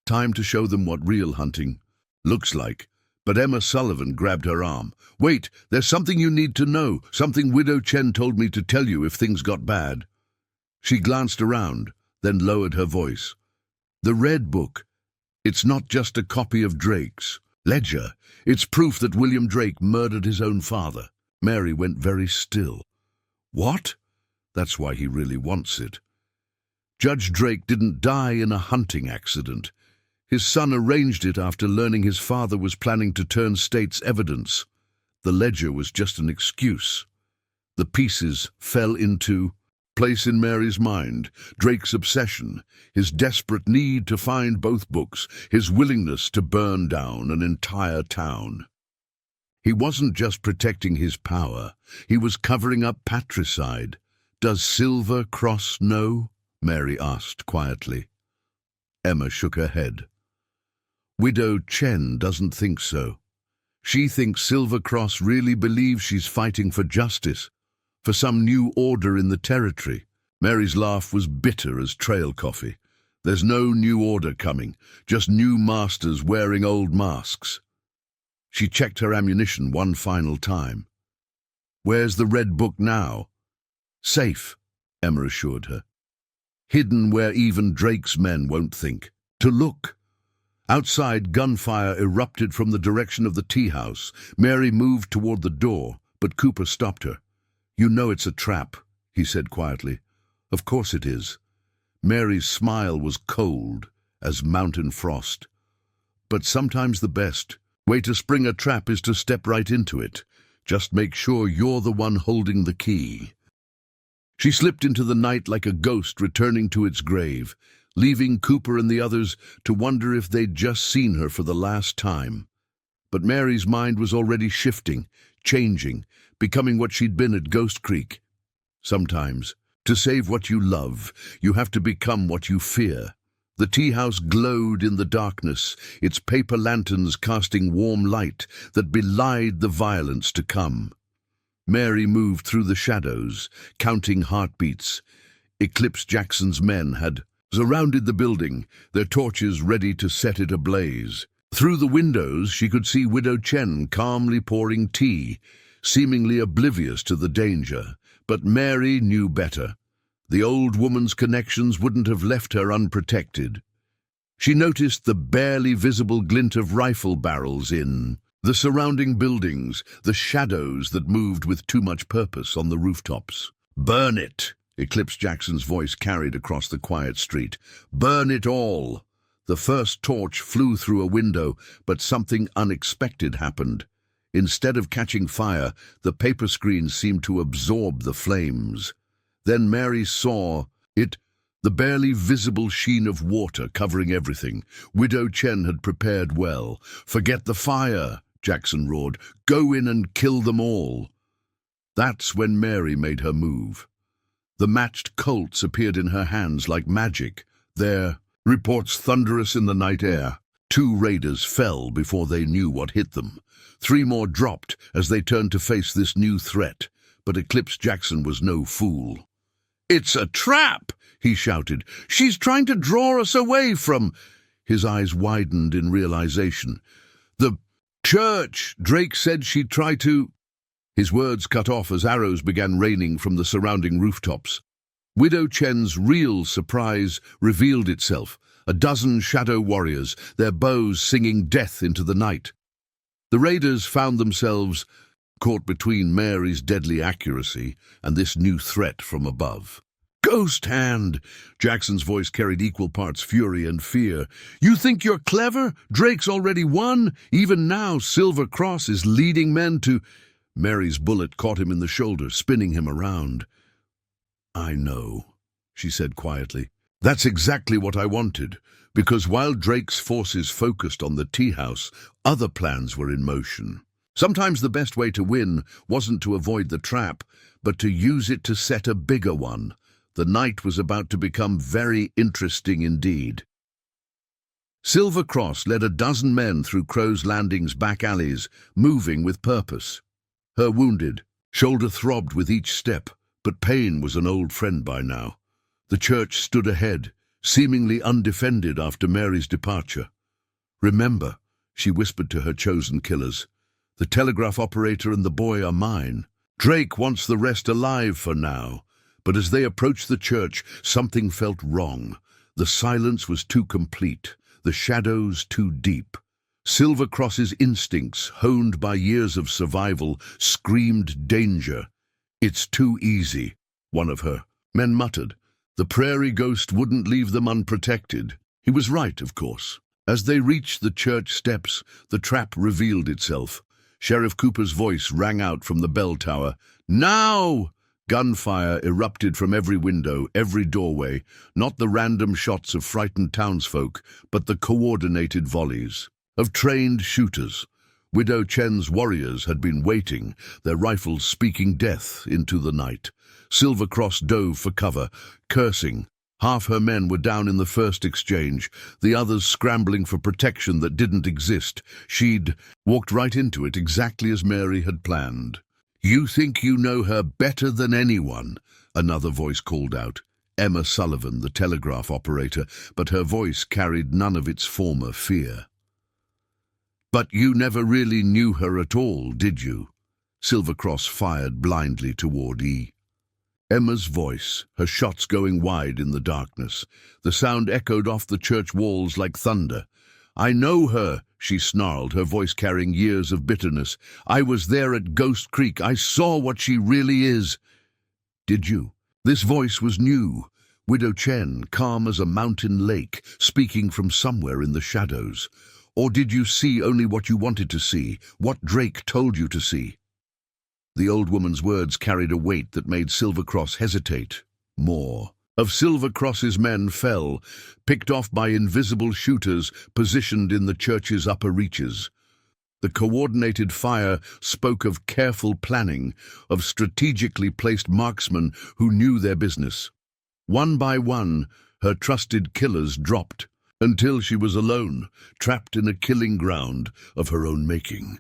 "Time to show them what real hunting looks like." But Emma Sullivan grabbed her arm. "Wait, there's something you need to know, something Widow Chen told me to tell you if things got bad." She glanced around, then lowered her voice. "The Red Book. It's not just a copy of Drake's ledger. It's proof that William Drake murdered his own father." Mary went very still. "What?" "That's why he really wants it. Judge Drake didn't die in a hunting accident. His son arranged it after learning his father was planning to turn state's evidence. The ledger was just an excuse." The pieces fell into place in Mary's mind. Drake's obsession, his desperate need to find both books, his willingness to burn down an entire town. He wasn't just protecting his power, he was covering up patricide. "Does Silver Cross know?" Mary asked quietly. Emma shook her head. "Widow Chen doesn't think so. She thinks Silver Cross really believes she's fighting for justice, for some new order in the territory." Mary's laugh was bitter as trail coffee. "There's no new order coming, just new masters wearing old masks." She checked her ammunition one final time. "Where's the Red Book now?" "Safe," Emma assured her. "Hidden where even Drake's men won't think to look." Outside, gunfire erupted from the direction of the tea house. Mary moved toward the door, but Cooper stopped her. "You know it's a trap," he said quietly. "Of course it is." Mary's smile was cold as mountain frost. "But sometimes the best way to spring a trap is to step right into it. Just make sure you're the one holding the key." She slipped into the night like a ghost returning to its grave, leaving Cooper and the others to wonder if they'd just seen her for the last time. But Mary's mind was already shifting, changing, becoming what she'd been at Ghost Creek. Sometimes, to save what you love, you have to become what you fear. The tea house glowed in the darkness, its paper lanterns casting warm light that belied the violence to come. Mary moved through the shadows, counting heartbeats. Eclipse Jackson's men had surrounded the building, their torches ready to set it ablaze. Through the windows she could see Widow Chen calmly pouring tea, seemingly oblivious to the danger. But Mary knew better. The old woman's connections wouldn't have left her unprotected. She noticed the barely visible glint of rifle barrels in the surrounding buildings, the shadows that moved with too much purpose on the rooftops. "Burn it!" Eclipse Jackson's voice carried across the quiet street. "Burn it all!" The first torch flew through a window, but something unexpected happened. Instead of catching fire, the paper screen seemed to absorb the flames. Then Mary saw it, the barely visible sheen of water covering everything. Widow Chen had prepared well. "Forget the fire," Jackson roared. "Go in and kill them all." That's when Mary made her move. The matched Colts appeared in her hands like magic. Their reports thunderous in the night air. 2 raiders fell before they knew what hit them. 3 more dropped as they turned to face this new threat. But Eclipse Jackson was no fool. "It's a trap!" he shouted. "She's trying to draw us away from—" His eyes widened in realization. "The church! Drake said she'd try to—" His words cut off as arrows began raining from the surrounding rooftops. Widow Chen's real surprise revealed itself. A dozen shadow warriors, their bows singing death into the night. The raiders found themselves caught between Mary's deadly accuracy and this new threat from above. "Ghost hand!" Jackson's voice carried equal parts fury and fear. "You think you're clever? Drake's already won. Even now, Silver Cross is leading men to—" Mary's bullet caught him in the shoulder, spinning him around. "I know," she said quietly. "That's exactly what I wanted, because while Drake's forces focused on the tea house, other plans were in motion. Sometimes the best way to win wasn't to avoid the trap, but to use it to set a bigger one. The night was about to become very interesting indeed." Silver Cross led a dozen men through Crow's Landing's back alleys, moving with purpose. Her wounded shoulder throbbed with each step, but pain was an old friend by now. The church stood ahead, seemingly undefended after Mary's departure. "Remember," she whispered to her chosen killers, "the telegraph operator and the boy are mine. Drake wants the rest alive for now." But as they approached the church, something felt wrong. The silence was too complete, the shadows too deep. Silver Cross's instincts, honed by years of survival, screamed danger. "It's too easy," one of her men muttered. The prairie ghost wouldn't leave them unprotected. He was right, of course. As they reached the church steps, the trap revealed itself. Sheriff Cooper's voice rang out from the bell tower. "Now!" Gunfire erupted from every window, every doorway, not the random shots of frightened townsfolk, but the coordinated volleys of trained shooters. Widow Chen's warriors had been waiting, their rifles speaking death into the night. Silver Cross dove for cover, cursing. Half her men were down in the first exchange, the others scrambling for protection that didn't exist. She'd walked right into it exactly as Mary had planned. "You think you know her better than anyone," another voice called out. Emma Sullivan, the telegraph operator, but her voice carried none of its former fear. "But you never really knew her at all, did you?" Silver Cross fired blindly toward E. Emma's voice, her shots going wide in the darkness. The sound echoed off the church walls like thunder. "I know her," she snarled, her voice carrying years of bitterness. "I was there at Ghost Creek. I saw what she really is." "Did you?" This voice was new. Widow Chen, calm as a mountain lake, speaking from somewhere in the shadows. "Or did you see only what you wanted to see, what Drake told you to see?" The old woman's words carried a weight that made Silver Cross hesitate. More of Silver Cross's men fell, picked off by invisible shooters positioned in the church's upper reaches. The coordinated fire spoke of careful planning, of strategically placed marksmen who knew their business. One by one, her trusted killers dropped, until she was alone, trapped in a killing ground of her own making.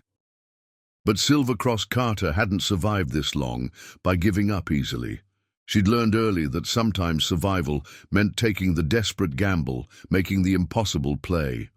But Silver Cross Carter hadn't survived this long by giving up easily. She'd learned early that sometimes survival meant taking the desperate gamble, making the impossible play.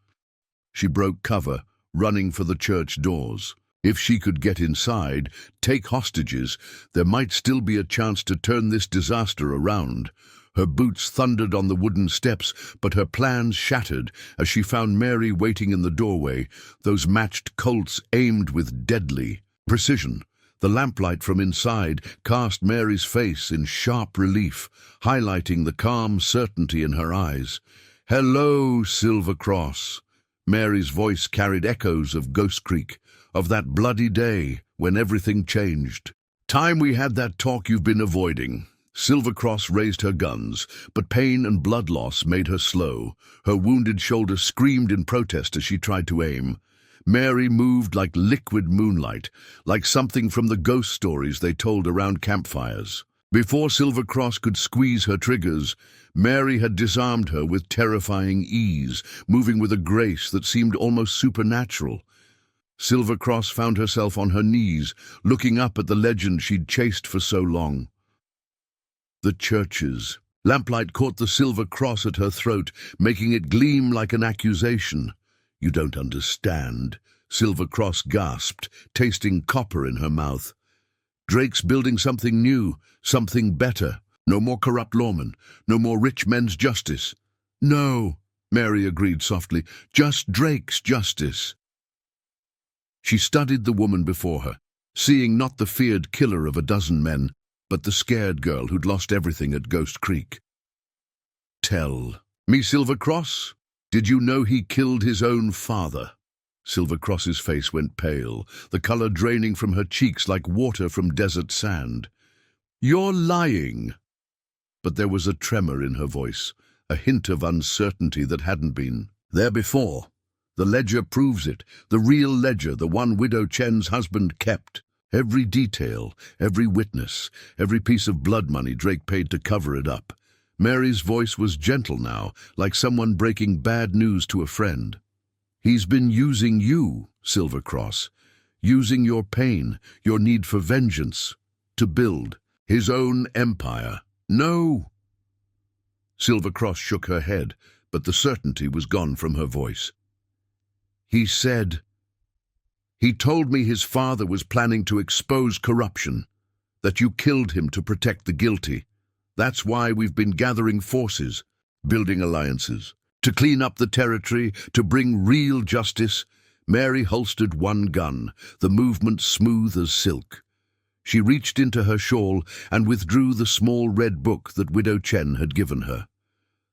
She broke cover, running for the church doors. If she could get inside, take hostages, there might still be a chance to turn this disaster around. Her boots thundered on the wooden steps, but her plans shattered as she found Mary waiting in the doorway, those matched Colts aimed with deadly precision. The lamplight from inside cast Mary's face in sharp relief, highlighting the calm certainty in her eyes. "Hello, Silver Cross." Mary's voice carried echoes of Ghost Creek, of that bloody day when everything changed. "Time we had that talk you've been avoiding." Silver Cross raised her guns, but pain and blood loss made her slow. Her wounded shoulder screamed in protest as she tried to aim. Mary moved like liquid moonlight, like something from the ghost stories they told around campfires. Before Silver Cross could squeeze her triggers, Mary had disarmed her with terrifying ease, moving with a grace that seemed almost supernatural. Silver Cross found herself on her knees, looking up at the legend she'd chased for so long. The churches. Lamplight caught the silver cross at her throat, making it gleam like an accusation. "You don't understand," Silver Cross gasped, tasting copper in her mouth. "Drake's building something new, something better. No more corrupt lawmen, no more rich men's justice." "No," Mary agreed softly, "just Drake's justice." She studied the woman before her, seeing not the feared killer of a dozen men, but the scared girl who'd lost everything at Ghost Creek. "Tell me, Silver Cross, did you know he killed his own father?" Silver Cross's face went pale, the color draining from her cheeks like water from desert sand. "You're lying." But there was a tremor in her voice, a hint of uncertainty that hadn't been there before. "The ledger proves it, the real ledger, the one Widow Chen's husband kept. Every detail, every witness, every piece of blood money Drake paid to cover it up." Mary's voice was gentle now, like someone breaking bad news to a friend. "He's been using you, Silver Cross, using your pain, your need for vengeance, to build his own empire." "No!" Silver Cross shook her head, but the certainty was gone from her voice. He told me his father was planning to expose corruption, that you killed him to protect the guilty. That's why we've been gathering forces, building alliances, to clean up the territory, to bring real justice." Mary holstered one gun, the movement smooth as silk. She reached into her shawl and withdrew the small red book that Widow Chen had given her.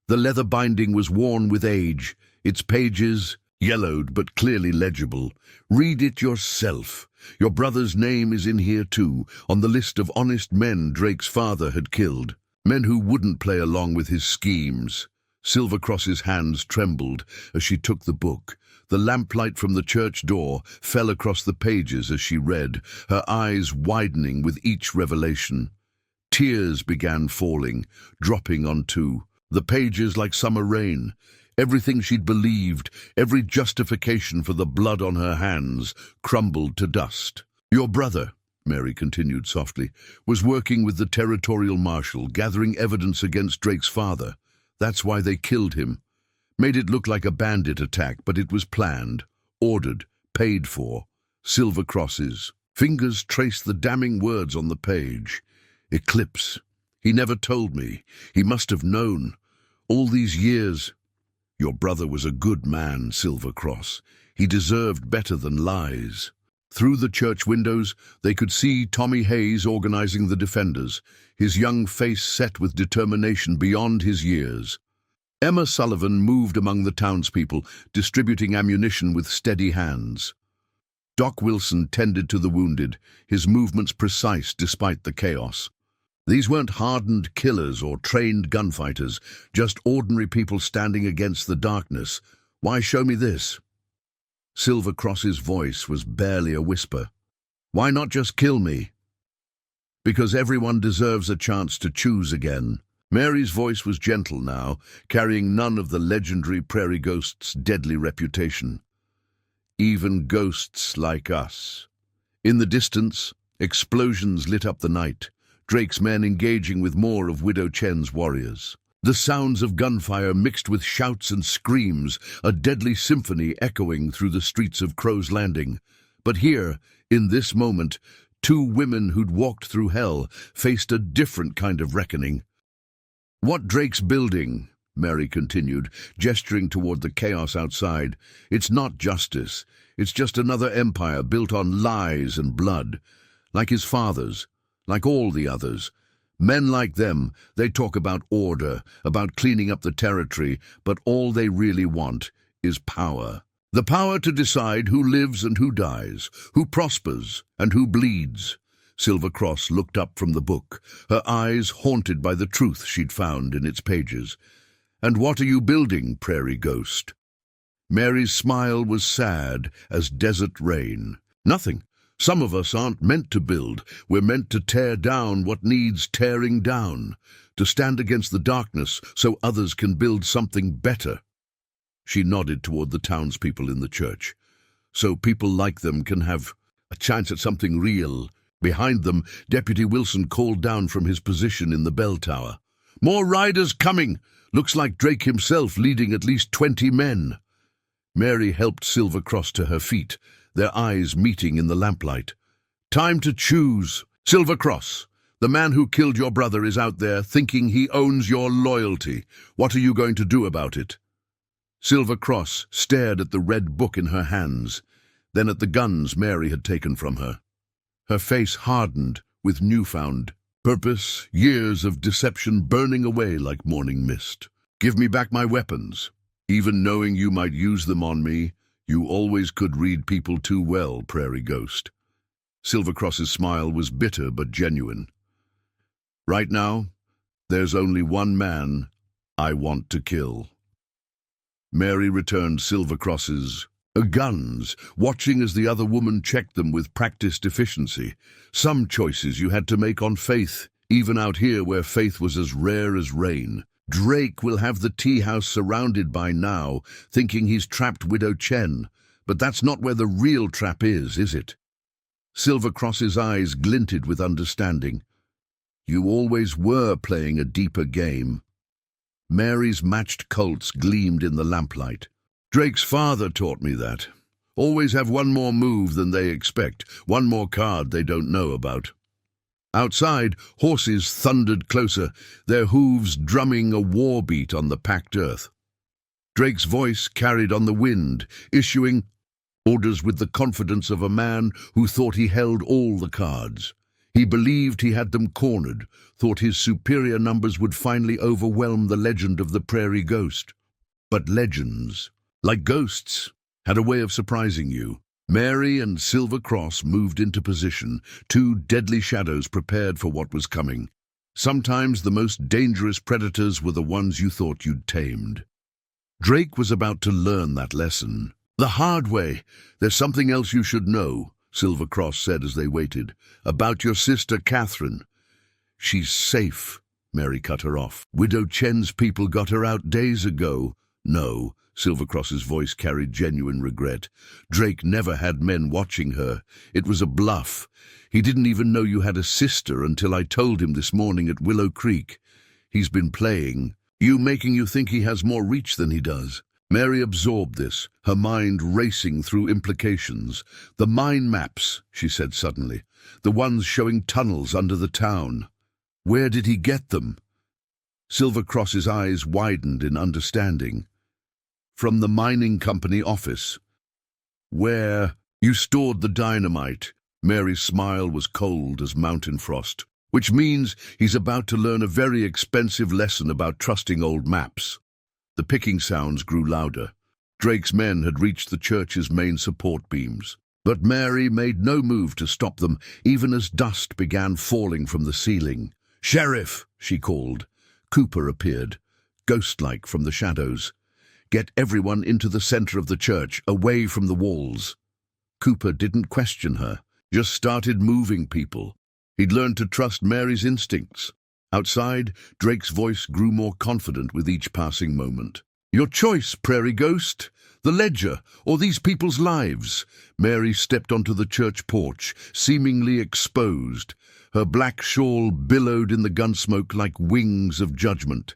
The leather binding was worn with age, its pages yellowed but clearly legible. "Read it yourself. Your brother's name is in here too, on the list of honest men Drake's father had killed. Men who wouldn't play along with his schemes." Silver Cross's hands trembled as she took the book. The lamplight from the church door fell across the pages as she read, her eyes widening with each revelation. Tears began falling, dropping onto the pages like summer rain. Everything she'd believed, every justification for the blood on her hands, crumbled to dust. "Your brother," Mary continued softly, "was working with the territorial marshal, gathering evidence against Drake's father. That's why they killed him. Made it look like a bandit attack, but it was planned, ordered, paid for." Silver Cross's fingers traced the damning words on the page. "Eclipse. He never told me. He must have known. All these years. Your brother was a good man, Silver Cross. He deserved better than lies." Through the church windows, they could see Tommy Hayes organizing the defenders, his young face set with determination beyond his years. Emma Sullivan moved among the townspeople, distributing ammunition with steady hands. Doc Wilson tended to the wounded, his movements precise despite the chaos. These weren't hardened killers or trained gunfighters, just ordinary people standing against the darkness. "Why show me this?" Silver Cross's voice was barely a whisper. "Why not just kill me?" "Because everyone deserves a chance to choose again." Mary's voice was gentle now, carrying none of the legendary prairie ghost's deadly reputation. "Even ghosts like us." In the distance, explosions lit up the night. Drake's men engaging with more of Widow Chen's warriors. The sounds of gunfire mixed with shouts and screams, a deadly symphony echoing through the streets of Crow's Landing. But here, in this moment, two women who'd walked through hell faced a different kind of reckoning. "What Drake's building," Mary continued, gesturing toward the chaos outside, "it's not justice. It's just another empire built on lies and blood. Like his father's, like all the others. Men like them, they talk about order, about cleaning up the territory, but all they really want is power. The power to decide who lives and who dies, who prospers and who bleeds." Silver Cross looked up from the book, her eyes haunted by the truth she'd found in its pages. "And what are you building, Prairie Ghost?" Mary's smile was sad as desert rain. "Nothing. Some of us aren't meant to build. We're meant to tear down what needs tearing down, to stand against the darkness so others can build something better." She nodded toward the townspeople in the church. "So people like them can have a chance at something real." Behind them, Deputy Wilson called down from his position in the bell tower. "More riders coming! Looks like Drake himself leading at least 20 men." Mary helped Silver Cross to her feet, their eyes meeting in the lamplight. "Time to choose. Silver Cross, the man who killed your brother is out there thinking he owns your loyalty. What are you going to do about it?" Silver Cross stared at the red book in her hands, then at the guns Mary had taken from her. Her face hardened with newfound purpose, years of deception burning away like morning mist. "Give me back my weapons. Even knowing you might use them on me, you always could read people too well, Prairie Ghost." Silver Cross's smile was bitter but genuine. "Right now, there's only one man I want to kill." Mary returned Silver Cross's guns, watching as the other woman checked them with practiced efficiency. Some choices you had to make on faith, even out here where faith was as rare as rain. Drake will have the tea house surrounded by now, thinking he's trapped Widow Chen. But that's not where the real trap is it? Silver Cross's eyes glinted with understanding. "You always were playing a deeper game." Mary's matched Colts gleamed in the lamplight. "Drake's father taught me that. Always have one more move than they expect, one more card they don't know about." Outside, horses thundered closer, their hooves drumming a war beat on the packed earth. Drake's voice carried on the wind, issuing orders with the confidence of a man who thought he held all the cards. He believed he had them cornered, thought his superior numbers would finally overwhelm the legend of the Prairie Ghost. But legends, like ghosts, had a way of surprising you. Mary and Silver Cross moved into position, two deadly shadows prepared for what was coming. Sometimes the most dangerous predators were the ones you thought you'd tamed. Drake was about to learn that lesson. "The hard way. There's something else you should know," Silver Cross said as they waited. "About your sister Catherine." "She's safe," Mary cut her off. "Widow Chen's people got her out days ago." "No," Silver Cross's voice carried genuine regret. "Drake never had men watching her. It was a bluff. He didn't even know you had a sister until I told him this morning at Willow Creek. He's been playing you, making you think he has more reach than he does." Mary absorbed this, her mind racing through implications. "The mine maps," she said suddenly, "the ones showing tunnels under the town. Where did he get them?" Silver Cross's eyes widened in understanding. "From the mining company office." "Where you stored the dynamite." Mary's smile was cold as mountain frost. "Which means he's about to learn a very expensive lesson about trusting old maps." The picking sounds grew louder. Drake's men had reached the church's main support beams. But Mary made no move to stop them, even as dust began falling from the ceiling. "Sheriff," she called. Cooper appeared, ghost-like from the shadows. "Get everyone into the center of the church, away from the walls." Cooper didn't question her, just started moving people. He'd learned to trust Mary's instincts. Outside, Drake's voice grew more confident with each passing moment. "Your choice, Prairie Ghost. The ledger, or these people's lives." Mary stepped onto the church porch, seemingly exposed. Her black shawl billowed in the gun smoke like wings of judgment.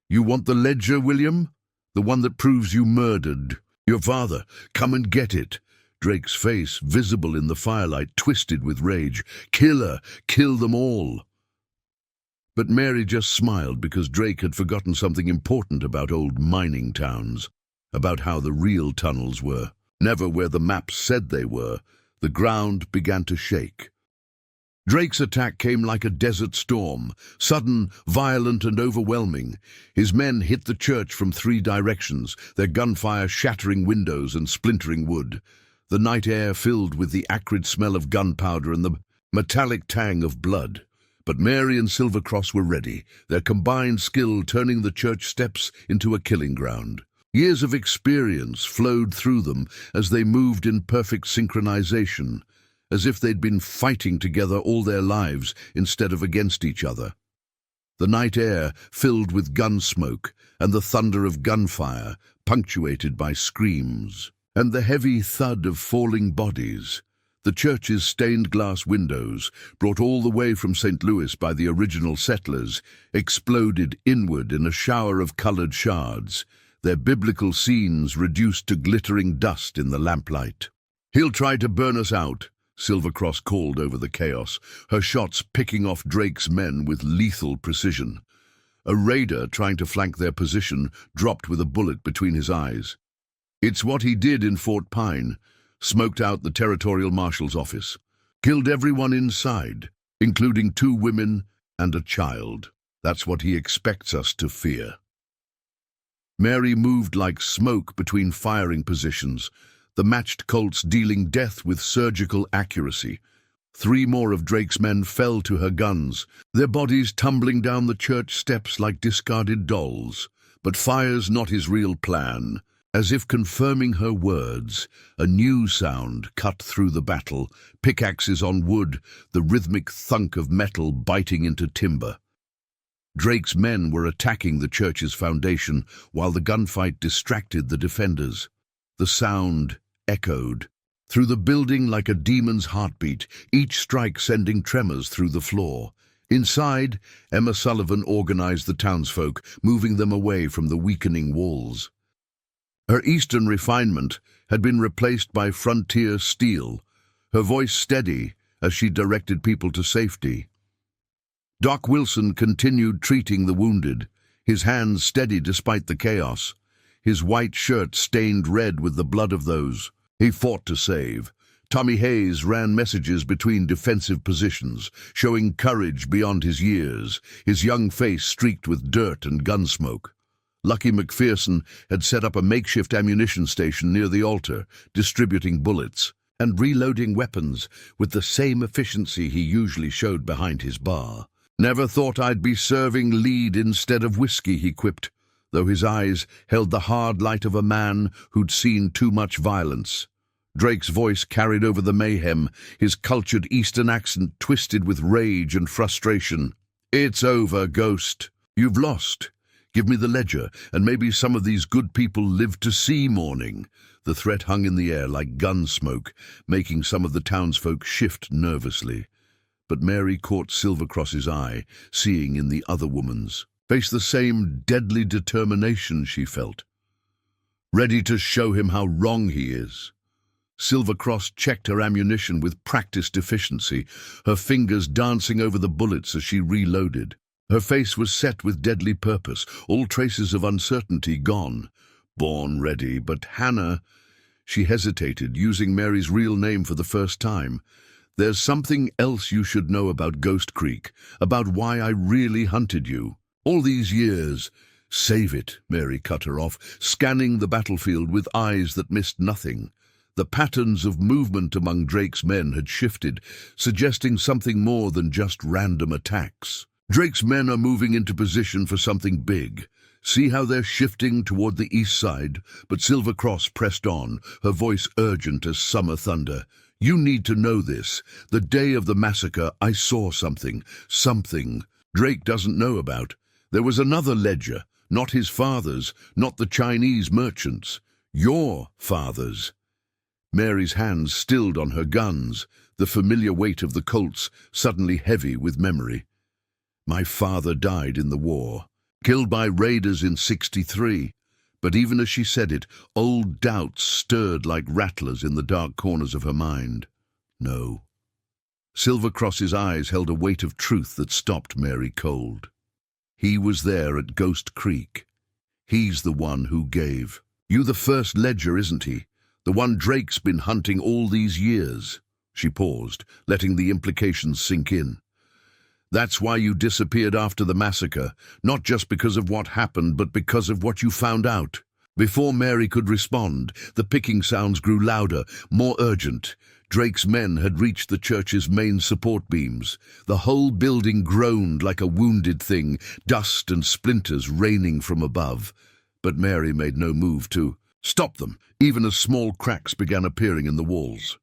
"You want the ledger, William? The one that proves you murdered your father? Come and get it." Drake's face, visible in the firelight, twisted with rage. "Kill her! Kill them all!" But Mary just smiled because Drake had forgotten something important about old mining towns, about how the real tunnels were, never where the maps said they were. The ground began to shake. Drake's attack came like a desert storm, sudden, violent and overwhelming. His men hit the church from 3 directions, their gunfire shattering windows and splintering wood. The night air filled with the acrid smell of gunpowder and the metallic tang of blood. But Mary and Silvercross were ready, their combined skill turning the church steps into a killing ground. Years of experience flowed through them as they moved in perfect synchronization, as if they'd been fighting together all their lives instead of against each other. The night air filled with gun smoke and the thunder of gunfire, punctuated by screams, and the heavy thud of falling bodies. The church's stained glass windows, brought all the way from St. Louis by the original settlers, exploded inward in a shower of colored shards, their biblical scenes reduced to glittering dust in the lamplight. "He'll try to burn us out," Silvercross called over the chaos, her shots picking off Drake's men with lethal precision. A raider trying to flank their position dropped with a bullet between his eyes. "It's what he did in Fort Pine, smoked out the territorial marshal's office, killed everyone inside, including 2 women and a child. That's what he expects us to fear." Mary moved like smoke between firing positions, the matched Colts dealing death with surgical accuracy. 3 more of Drake's men fell to her guns, their bodies tumbling down the church steps like discarded dolls. But fire's not his real plan. As if confirming her words, a new sound cut through the battle, pickaxes on wood, the rhythmic thunk of metal biting into timber. Drake's men were attacking the church's foundation while the gunfight distracted the defenders. The sound echoed through the building like a demon's heartbeat, each strike sending tremors through the floor. Inside, Emma Sullivan organized the townsfolk, moving them away from the weakening walls. Her Eastern refinement had been replaced by frontier steel, her voice steady as she directed people to safety. Doc Wilson continued treating the wounded, his hands steady despite the chaos, his white shirt stained red with the blood of those he fought to save. Tommy Hayes ran messages between defensive positions, showing courage beyond his years, his young face streaked with dirt and gun smoke. Lucky McPherson had set up a makeshift ammunition station near the altar, distributing bullets and reloading weapons with the same efficiency he usually showed behind his bar. "Never thought I'd be serving lead instead of whiskey," he quipped, though his eyes held the hard light of a man who'd seen too much violence. Drake's voice carried over the mayhem, his cultured Eastern accent twisted with rage and frustration. "It's over, Ghost. You've lost. Give me the ledger, and maybe some of these good people live to see morning." The threat hung in the air like gun smoke, making some of the townsfolk shift nervously. But Mary caught Silvercross's eye, seeing in the other woman's face the same deadly determination she felt, ready to show him how wrong he is. Silvercross checked her ammunition with practiced efficiency, her fingers dancing over the bullets as she reloaded. Her face was set with deadly purpose, all traces of uncertainty gone. Born ready, but Hannah... She hesitated, using Mary's real name for the first time. "There's something else you should know about Ghost Creek, about why I really hunted you. All these years." "Save it," Mary cut her off, scanning the battlefield with eyes that missed nothing. The patterns of movement among Drake's men had shifted, suggesting something more than just random attacks. "Drake's men are moving into position for something big. See how they're shifting toward the east side?" But Silvercross pressed on, her voice urgent as summer thunder. "You need to know this. The day of the massacre, I saw something Drake doesn't know about. There was another ledger, not his father's, not the Chinese merchants. Your father's." Mary's hands stilled on her guns, the familiar weight of the Colts suddenly heavy with memory. My father died in the war, killed by raiders in '63. But even as she said it, old doubts stirred like rattlers in the dark corners of her mind. No. Silvercross's eyes held a weight of truth that stopped Mary cold. He was there at Ghost Creek. He's the one who gave. You the first ledger, isn't he? The one Drake's been hunting all these years. She paused, letting the implications sink in. That's why you disappeared after the massacre, not just because of what happened, but because of what you found out. Before Mary could respond, the picking sounds grew louder, more urgent. Drake's men had reached the church's main support beams. The whole building groaned like a wounded thing, dust and splinters raining from above. But Mary made no move to stop them, even as small cracks began appearing in the walls.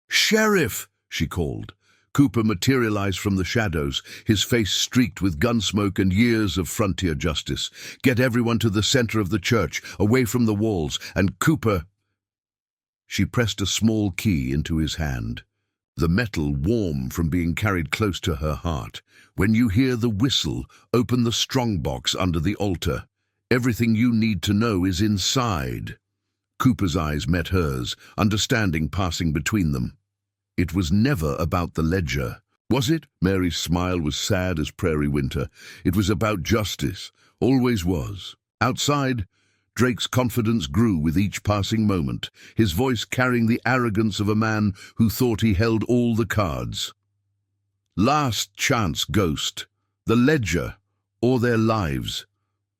"Sheriff!" she called. Cooper materialized from the shadows, his face streaked with gunsmoke and years of frontier justice. "Get everyone to the center of the church, away from the walls, and Cooper—" She pressed a small key into his hand, the metal warm from being carried close to her heart. "When you hear the whistle, open the strongbox under the altar. Everything you need to know is inside." Cooper's eyes met hers, understanding passing between them. It was never about the ledger, was it? Mary's smile was sad as prairie winter. It was about justice, always was. Outside, Drake's confidence grew with each passing moment, his voice carrying the arrogance of a man who thought he held all the cards. "Last chance, Ghost. The ledger, or their lives.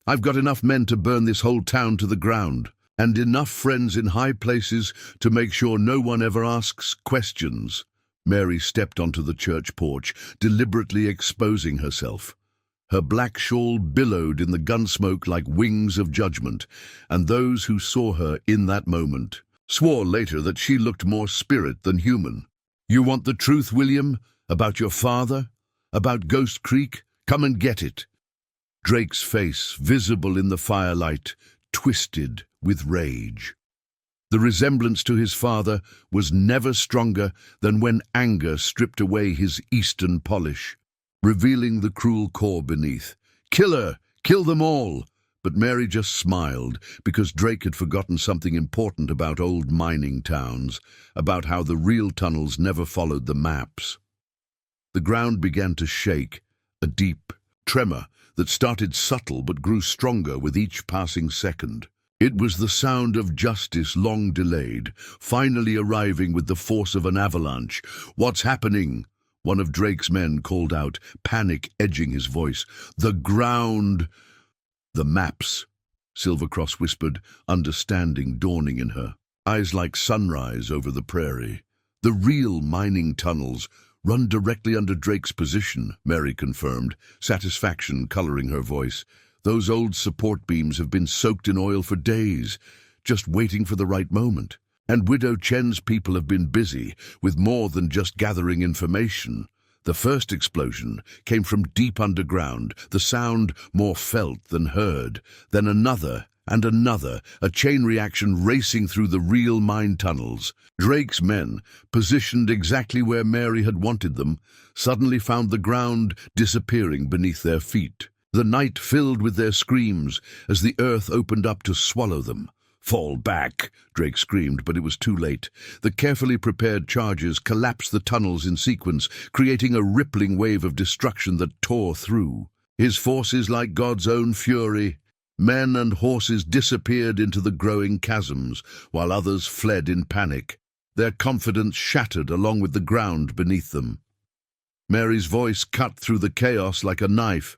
I've got enough men to burn this whole town to the ground, and enough friends in high places to make sure no one ever asks questions." Mary stepped onto the church porch, deliberately exposing herself. Her black shawl billowed in the gunsmoke like wings of judgment, and those who saw her in that moment swore later that she looked more spirit than human. "You want the truth, William? About your father? About Ghost Creek? Come and get it." Drake's face, visible in the firelight, twisted with rage. The resemblance to his father was never stronger than when anger stripped away his eastern polish, revealing the cruel core beneath. "Kill her! Kill them all!" But Mary just smiled, because Drake had forgotten something important about old mining towns, about how the real tunnels never followed the maps. The ground began to shake, a deep tremor that started subtle but grew stronger with each passing second. It was the sound of justice long delayed, finally arriving with the force of an avalanche. "What's happening?" One of Drake's men called out, panic edging his voice. "The ground!" "The maps," Silvercross whispered, understanding dawning in her. Eyes like sunrise over the prairie. "The real mining tunnels run directly under Drake's position," Mary confirmed, satisfaction coloring her voice. "Those old support beams have been soaked in oil for days, just waiting for the right moment. And Widow Chen's people have been busy with more than just gathering information. The first explosion came from deep underground, the sound more felt than heard. Then another and another, a chain reaction racing through the real mine tunnels. Drake's men, positioned exactly where Mary had wanted them, suddenly found the ground disappearing beneath their feet. The night filled with their screams as the earth opened up to swallow them. "Fall back!" Drake screamed, but it was too late. The carefully prepared charges collapsed the tunnels in sequence, creating a rippling wave of destruction that tore through. His forces, like God's own fury, men and horses disappeared into the growing chasms, while others fled in panic, their confidence shattered along with the ground beneath them. Mary's voice cut through the chaos like a knife.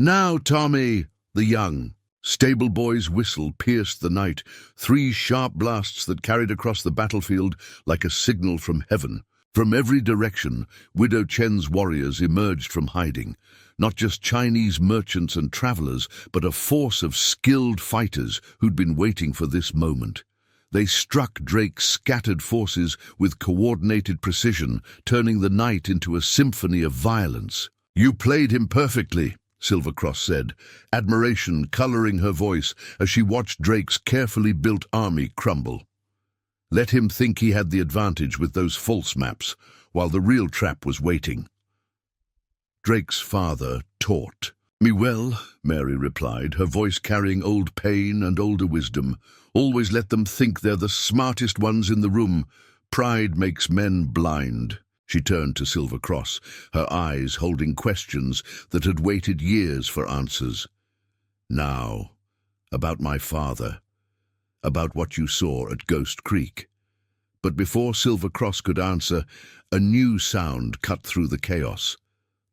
"Now, Tommy!" The young stable boy's whistle pierced the night, 3 sharp blasts that carried across the battlefield like a signal from heaven. From every direction, Widow Chen's warriors emerged from hiding. Not just Chinese merchants and travelers, but a force of skilled fighters who'd been waiting for this moment. They struck Drake's scattered forces with coordinated precision, turning the night into a symphony of violence. "You played him perfectly," Silvercross said, admiration coloring her voice as she watched Drake's carefully built army crumble. Let him think he had the advantage with those false maps, while the real trap was waiting. Drake's father taught me well, Mary replied, her voice carrying old pain and older wisdom. Always let them think they're the smartest ones in the room. Pride makes men blind. She turned to Silver Cross, her eyes holding questions that had waited years for answers. Now, about my father, about what you saw at Ghost Creek. But before Silver Cross could answer, a new sound cut through the chaos,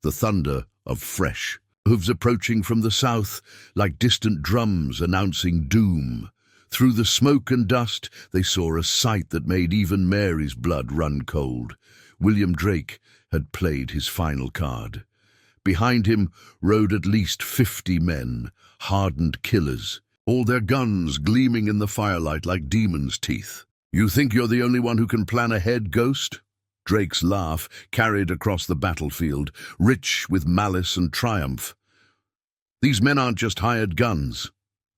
the thunder of fresh hooves approaching from the south like distant drums announcing doom. Through the smoke and dust, they saw a sight that made even Mary's blood run cold. William Drake had played his final card. Behind him rode at least 50 men, hardened killers, all their guns gleaming in the firelight like demons' teeth. You think you're the only one who can plan ahead, Ghost? Drake's laugh carried across the battlefield, rich with malice and triumph. These men aren't just hired guns.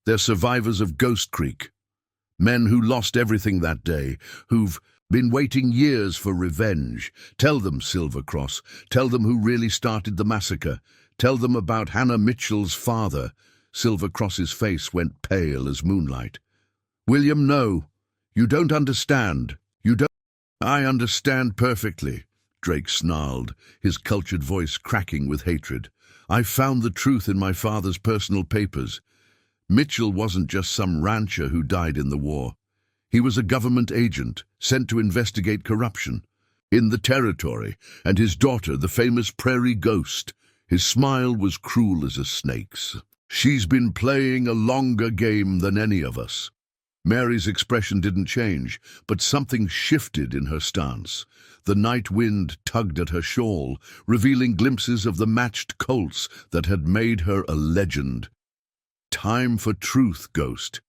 They're survivors of Ghost Creek. Men who lost everything that day, who've been waiting years for revenge. Tell them, Silver Cross. Tell them who really started the massacre. Tell them about Hannah Mitchell's father. Silver Cross's face went pale as moonlight. William, no. You don't understand. You don't. I understand perfectly, Drake snarled, his cultured voice cracking with hatred. I found the truth in my father's personal papers. Mitchell wasn't just some rancher who died in the war. He was a government agent sent to investigate corruption in the territory, and his daughter, the famous prairie ghost. His smile was cruel as a snake's. She's been playing a longer game than any of us. Mary's expression didn't change, but something shifted in her stance. The night wind tugged at her shawl, revealing glimpses of the matched colts that had made her a legend. Time for truth, Ghost,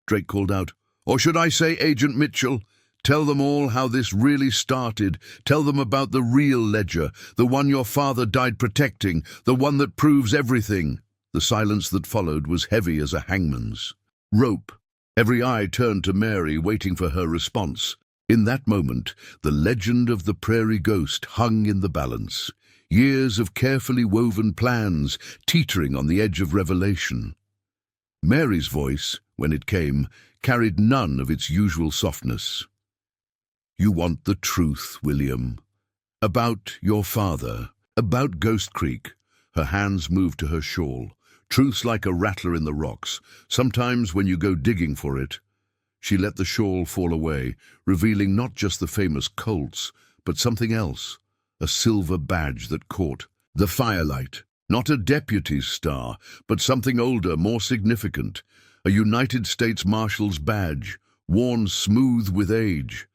Drake called out. Or should I say, Agent Mitchell? Tell them all how this really started. Tell them about the real ledger, the one your father died protecting, the one that proves everything. The silence that followed was heavy as a hangman's rope. Every eye turned to Mary, waiting for her response. In that moment, the legend of the prairie ghost hung in the balance. Years of carefully woven plans, teetering on the edge of revelation. Mary's voice, when it came, carried none of its usual softness. You want the truth, William. About your father, about Ghost Creek. Her hands moved to her shawl. Truth's like a rattler in the rocks. Sometimes when you go digging for it. She let the shawl fall away, revealing not just the famous colts, but something else. A silver badge that caught the firelight. Not a deputy's star, but something older, more significant. A United States Marshal's badge, worn smooth with age.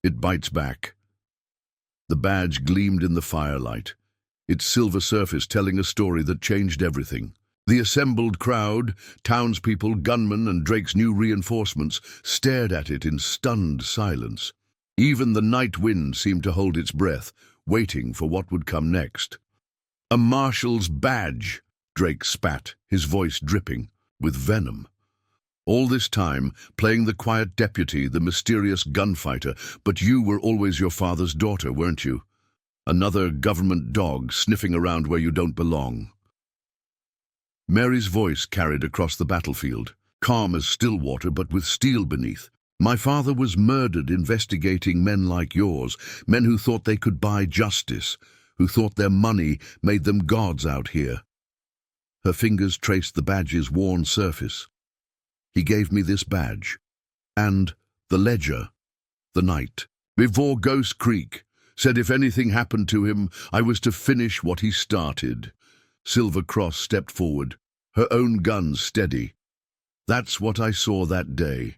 It bites back. The badge gleamed in the firelight, its silver surface telling a story that changed everything. The assembled crowd, townspeople, gunmen, and Drake's new reinforcements stared at it in stunned silence. Even the night wind seemed to hold its breath, waiting for what would come next. A marshal's badge, Drake spat, his voice dripping with venom. All this time, playing the quiet deputy, the mysterious gunfighter, but you were always your father's daughter, weren't you? Another government dog sniffing around where you don't belong. Mary's voice carried across the battlefield, calm as still water but with steel beneath. My father was murdered investigating men like yours, men who thought they could buy justice, who thought their money made them gods out here. Her fingers traced the badge's worn surface. He gave me this badge, and the ledger, the night, before Ghost Creek, said if anything happened to him, I was to finish what he started. Silver Cross stepped forward, her own gun steady. That's what I saw that day.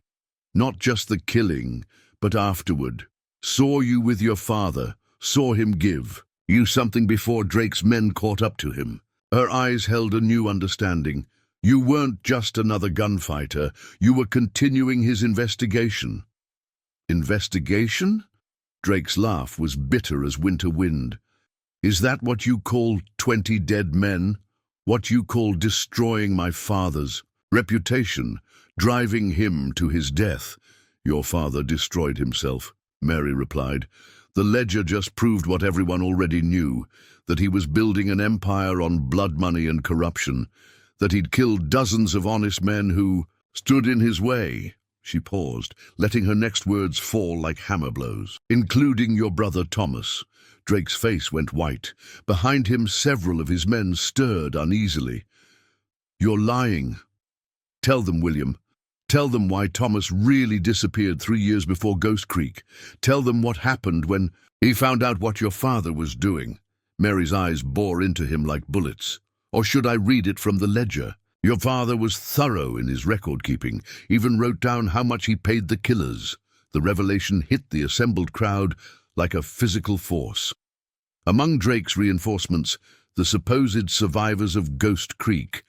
Not just the killing, but afterward. Saw you with your father, saw him give you something before Drake's men caught up to him. Her eyes held a new understanding. You weren't just another gunfighter, you were continuing his investigation. Investigation? Drake's laugh was bitter as winter wind. Is that what you call 20 dead men? What you call destroying my father's reputation, driving him to his death? Your father destroyed himself, Mary replied. The ledger just proved what everyone already knew, that he was building an empire on blood money and corruption, that he'd killed dozens of honest men who stood in his way. She paused, letting her next words fall like hammer blows. Including your brother Thomas. Drake's face went white. Behind him, several of his men stirred uneasily. You're lying. Tell them, William. Tell them why Thomas really disappeared 3 years before Ghost Creek. Tell them what happened when he found out what your father was doing. Mary's eyes bore into him like bullets. Or should I read it from the ledger? Your father was thorough in his record-keeping, even wrote down how much he paid the killers. The revelation hit the assembled crowd like a physical force. Among Drake's reinforcements, the supposed survivors of Ghost Creek,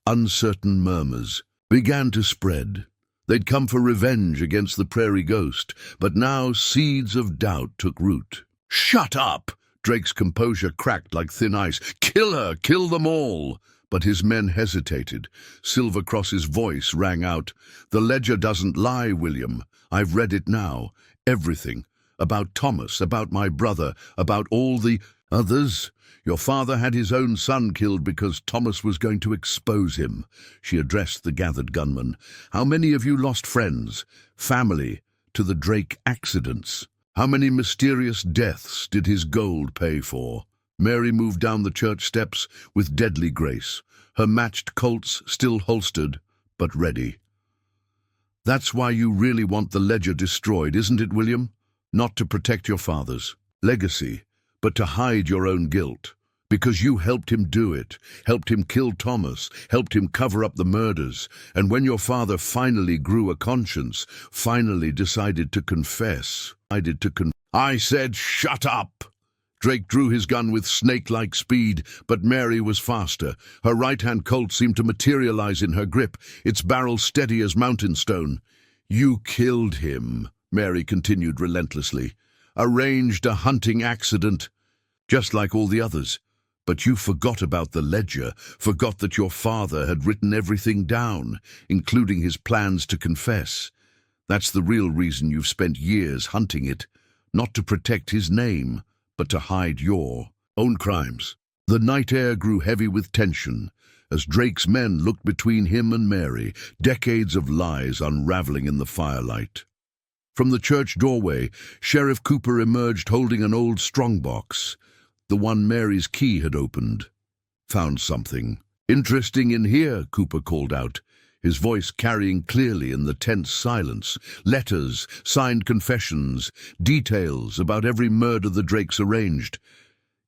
uncertain murmurs began to spread. They'd come for revenge against the prairie ghost, but now seeds of doubt took root. Shut up! Drake's composure cracked like thin ice. Kill her! Kill them all! But his men hesitated. Silvercross's voice rang out. The ledger doesn't lie, William. I've read it now. Everything. About Thomas, about my brother, about all the others. Your father had his own son killed because Thomas was going to expose him. She addressed the gathered gunmen. How many of you lost friends, family, to the Drake accidents? How many mysterious deaths did his gold pay for? Mary moved down the church steps with deadly grace, her matched Colts still holstered, but ready. That's why you really want the ledger destroyed, isn't it, William? Not to protect your father's legacy, but to hide your own guilt. Because you helped him do it, helped him kill Thomas, helped him cover up the murders, and when your father finally grew a conscience, finally decided to confess, I said, shut up! Drake drew his gun with snake-like speed, but Mary was faster. Her right-hand Colt seemed to materialize in her grip, its barrel steady as mountain stone. You killed him, Mary continued relentlessly. Arranged a hunting accident, just like all the others. But you forgot about the ledger, forgot that your father had written everything down, including his plans to confess. That's the real reason you've spent years hunting it, not to protect his name, but to hide your own crimes. The night air grew heavy with tension as Drake's men looked between him and Mary, decades of lies unraveling in the firelight. From the church doorway, Sheriff Cooper emerged holding an old strongbox, the one Mary's key had opened. Found something interesting in here, Cooper called out, his voice carrying clearly in the tense silence. Letters, signed confessions, details about every murder the Drakes arranged,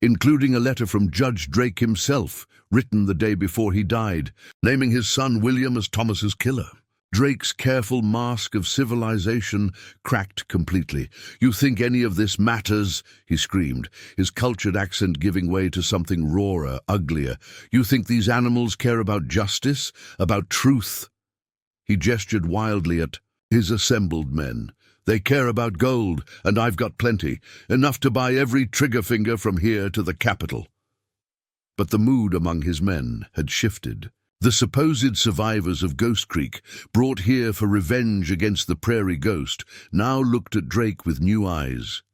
including a letter from Judge Drake himself, written the day before he died, naming his son William as Thomas's killer. Drake's careful mask of civilization cracked completely. You think any of this matters? He screamed, his cultured accent giving way to something rawer, uglier. You think these animals care about justice, about truth? He gestured wildly at his assembled men. They care about gold, and I've got plenty, enough to buy every trigger finger from here to the capital. But the mood among his men had shifted. The supposed survivors of Ghost Creek, brought here for revenge against the prairie ghost, now looked at Drake with new eyes.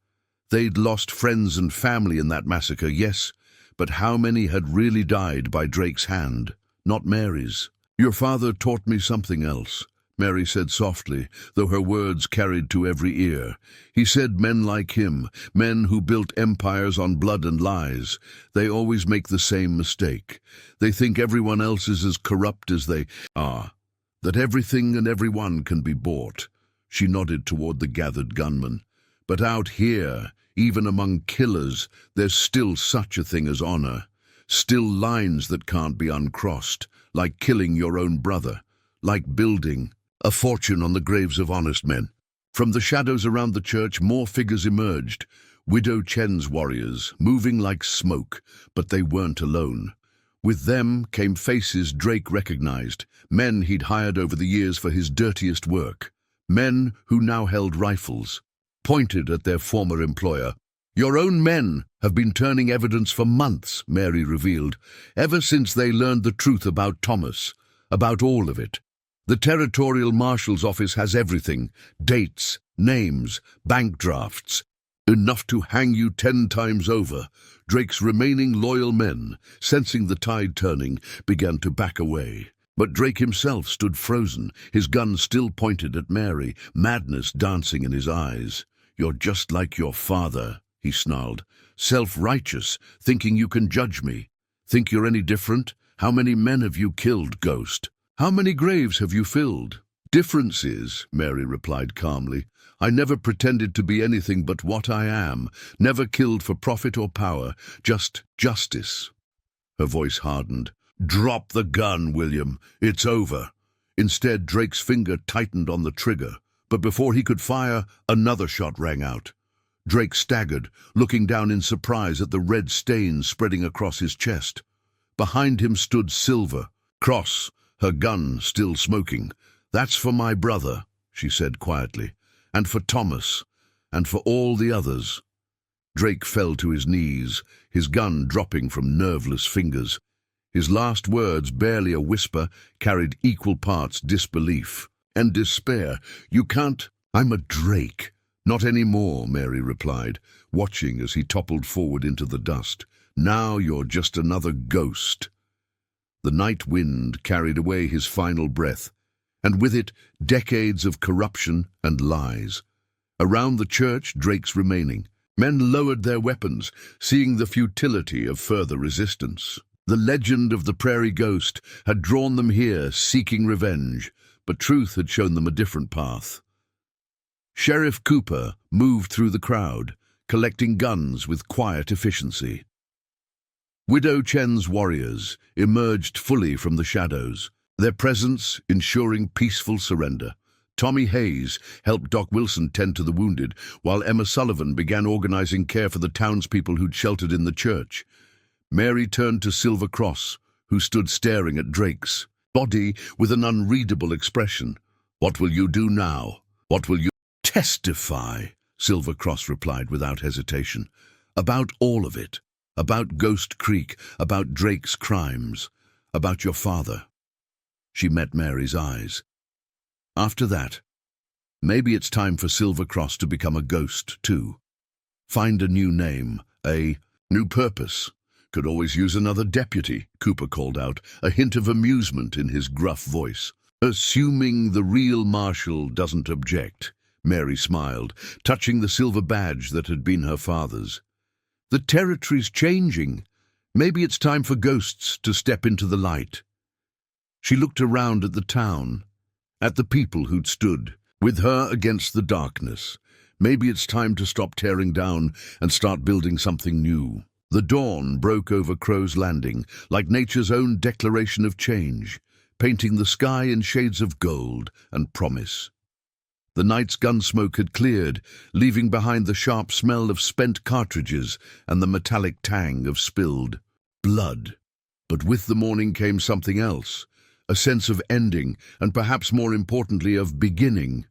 They'd lost friends and family in that massacre, yes, but how many had really died by Drake's hand, not Mary's? Your father taught me something else, Mary said softly, though her words carried to every ear. He said men like him, men who built empires on blood and lies, they always make the same mistake. They think everyone else is as corrupt as they are, that everything and everyone can be bought. She nodded toward the gathered gunmen. But out here, even among killers, there's still such a thing as honor. Still lines that can't be uncrossed, like killing your own brother, like building a fortune on the graves of honest men. From the shadows around the church, more figures emerged. Widow Chen's warriors, moving like smoke, but they weren't alone. With them came faces Drake recognized, men he'd hired over the years for his dirtiest work. Men who now held rifles, pointed at their former employer. Your own men have been turning evidence for months, Mary revealed, ever since they learned the truth about Thomas, about all of it. The Territorial Marshal's office has everything: dates, names, bank drafts. Enough to hang you 10 times over. Drake's remaining loyal men, sensing the tide turning, began to back away. But Drake himself stood frozen, his gun still pointed at Mary, madness dancing in his eyes. "You're just like your father," he snarled. "Self-righteous, thinking you can judge me. Think you're any different? How many men have you killed, Ghost? How many graves have you filled?" "Difference is," Mary replied calmly, "I never pretended to be anything but what I am, never killed for profit or power, just justice." Her voice hardened. "Drop the gun, William. It's over." Instead, Drake's finger tightened on the trigger, but before he could fire, another shot rang out. Drake staggered, looking down in surprise at the red stains spreading across his chest. Behind him stood Silver, cross, her gun still smoking. "That's for my brother," she said quietly, "and for Thomas, and for all the others." Drake fell to his knees, his gun dropping from nerveless fingers. His last words, barely a whisper, carried equal parts disbelief and despair. "You can't—" "I'm a Drake." "Not anymore," Mary replied, watching as he toppled forward into the dust. "Now you're just another ghost." The night wind carried away his final breath, and with it, decades of corruption and lies. Around the church, Drake's remaining. Men lowered their weapons, seeing the futility of further resistance. The legend of the Prairie Ghost had drawn them here, seeking revenge, but truth had shown them a different path. Sheriff Cooper moved through the crowd, collecting guns with quiet efficiency. Widow Chen's warriors emerged fully from the shadows, their presence ensuring peaceful surrender. Tommy Hayes helped Doc Wilson tend to the wounded, while Emma Sullivan began organizing care for the townspeople who'd sheltered in the church. Mary turned to Silver Cross, who stood staring at Drake's body with an unreadable expression. "What will you do now? What will you—" "Testify," Silver Cross replied without hesitation. "About all of it. About Ghost Creek, about Drake's crimes, about your father." She met Mary's eyes. "After that, maybe it's time for Silver Cross to become a ghost, too. Find a new name, a new purpose. Could always use another deputy," Cooper called out, a hint of amusement in his gruff voice. "Assuming the real marshal doesn't object," Mary smiled, touching the silver badge that had been her father's. "The territory's changing. Maybe it's time for ghosts to step into the light." She looked around at the town, at the people who'd stood with her against the darkness. Maybe it's time to stop tearing down and start building something new. The dawn broke over Crow's Landing, like nature's own declaration of change, painting the sky in shades of gold and promise. The night's gun smoke had cleared, leaving behind the sharp smell of spent cartridges and the metallic tang of spilled blood. But with the morning came something else, a sense of ending, and perhaps more importantly of beginning.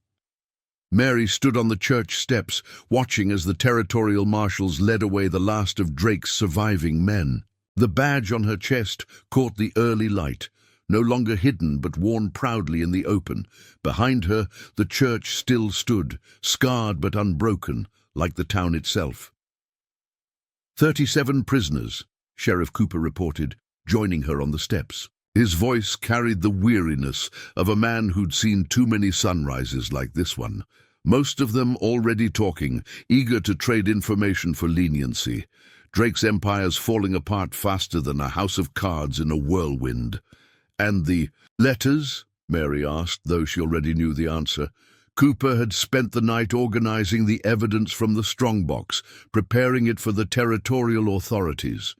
Mary stood on the church steps, watching as the territorial marshals led away the last of Drake's surviving men. The badge on her chest caught the early light, no longer hidden but worn proudly in the open. Behind her, the church still stood, scarred but unbroken, like the town itself. 37 prisoners, Sheriff Cooper reported, joining her on the steps. His voice carried the weariness of a man who'd seen too many sunrises like this one. Most of them already talking, eager to trade information for leniency. Drake's empire's falling apart faster than a house of cards in a whirlwind. "And the letters?" Mary asked, though she already knew the answer. Cooper had spent the night organizing the evidence from the strongbox, preparing it for the territorial authorities.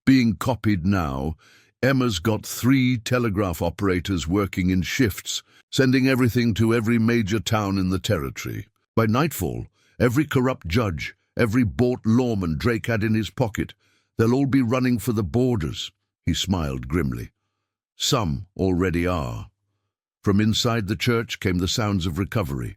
Being copied now, Emma's got 3 telegraph operators working in shifts, sending everything to every major town in the territory. By nightfall, every corrupt judge, every bought lawman Drake had in his pocket, they'll all be running for the borders. He smiled grimly. Some already are. From inside the church came the sounds of recovery.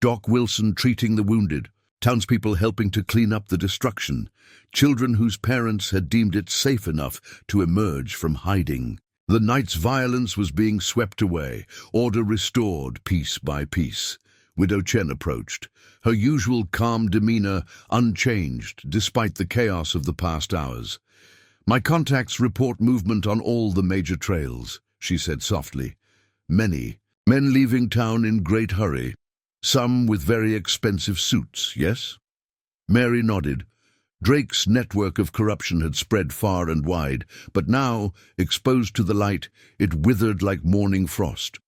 Doc Wilson treating the wounded, townspeople helping to clean up the destruction, children whose parents had deemed it safe enough to emerge from hiding. The night's violence was being swept away, order restored piece by piece. Widow Chen approached, her usual calm demeanor unchanged despite the chaos of the past hours. "My contacts report movement on all the major trails," she said softly. "Many men leaving town in great hurry, some with very expensive suits, yes?" Mary nodded. Drake's network of corruption had spread far and wide, but now, exposed to the light, it withered like morning frost.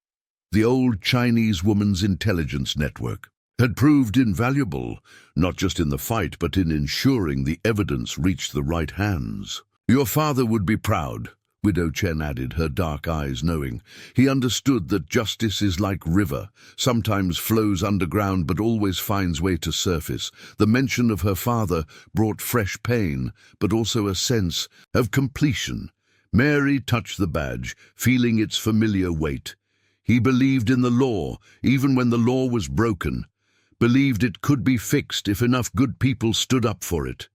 The old Chinese woman's intelligence network had proved invaluable, not just in the fight, but in ensuring the evidence reached the right hands. "Your father would be proud," Widow Chen added, her dark eyes knowing. He understood that justice is like river, sometimes flows underground but always finds way to surface. The mention of her father brought fresh pain, but also a sense of completion. Mary touched the badge, feeling its familiar weight. He believed in the law, even when the law was broken. Believed it could be fixed if enough good people stood up for it.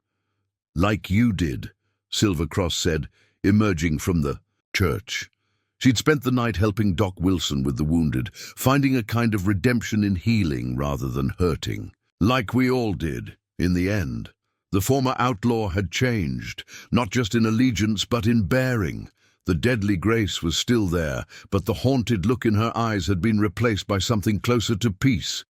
"Like you did," Silvercross said, emerging from the church. She'd spent the night helping Doc Wilson with the wounded, finding a kind of redemption in healing rather than hurting. Like we all did, in the end. The former outlaw had changed, not just in allegiance but in bearing. The deadly grace was still there, but the haunted look in her eyes had been replaced by something closer to peace.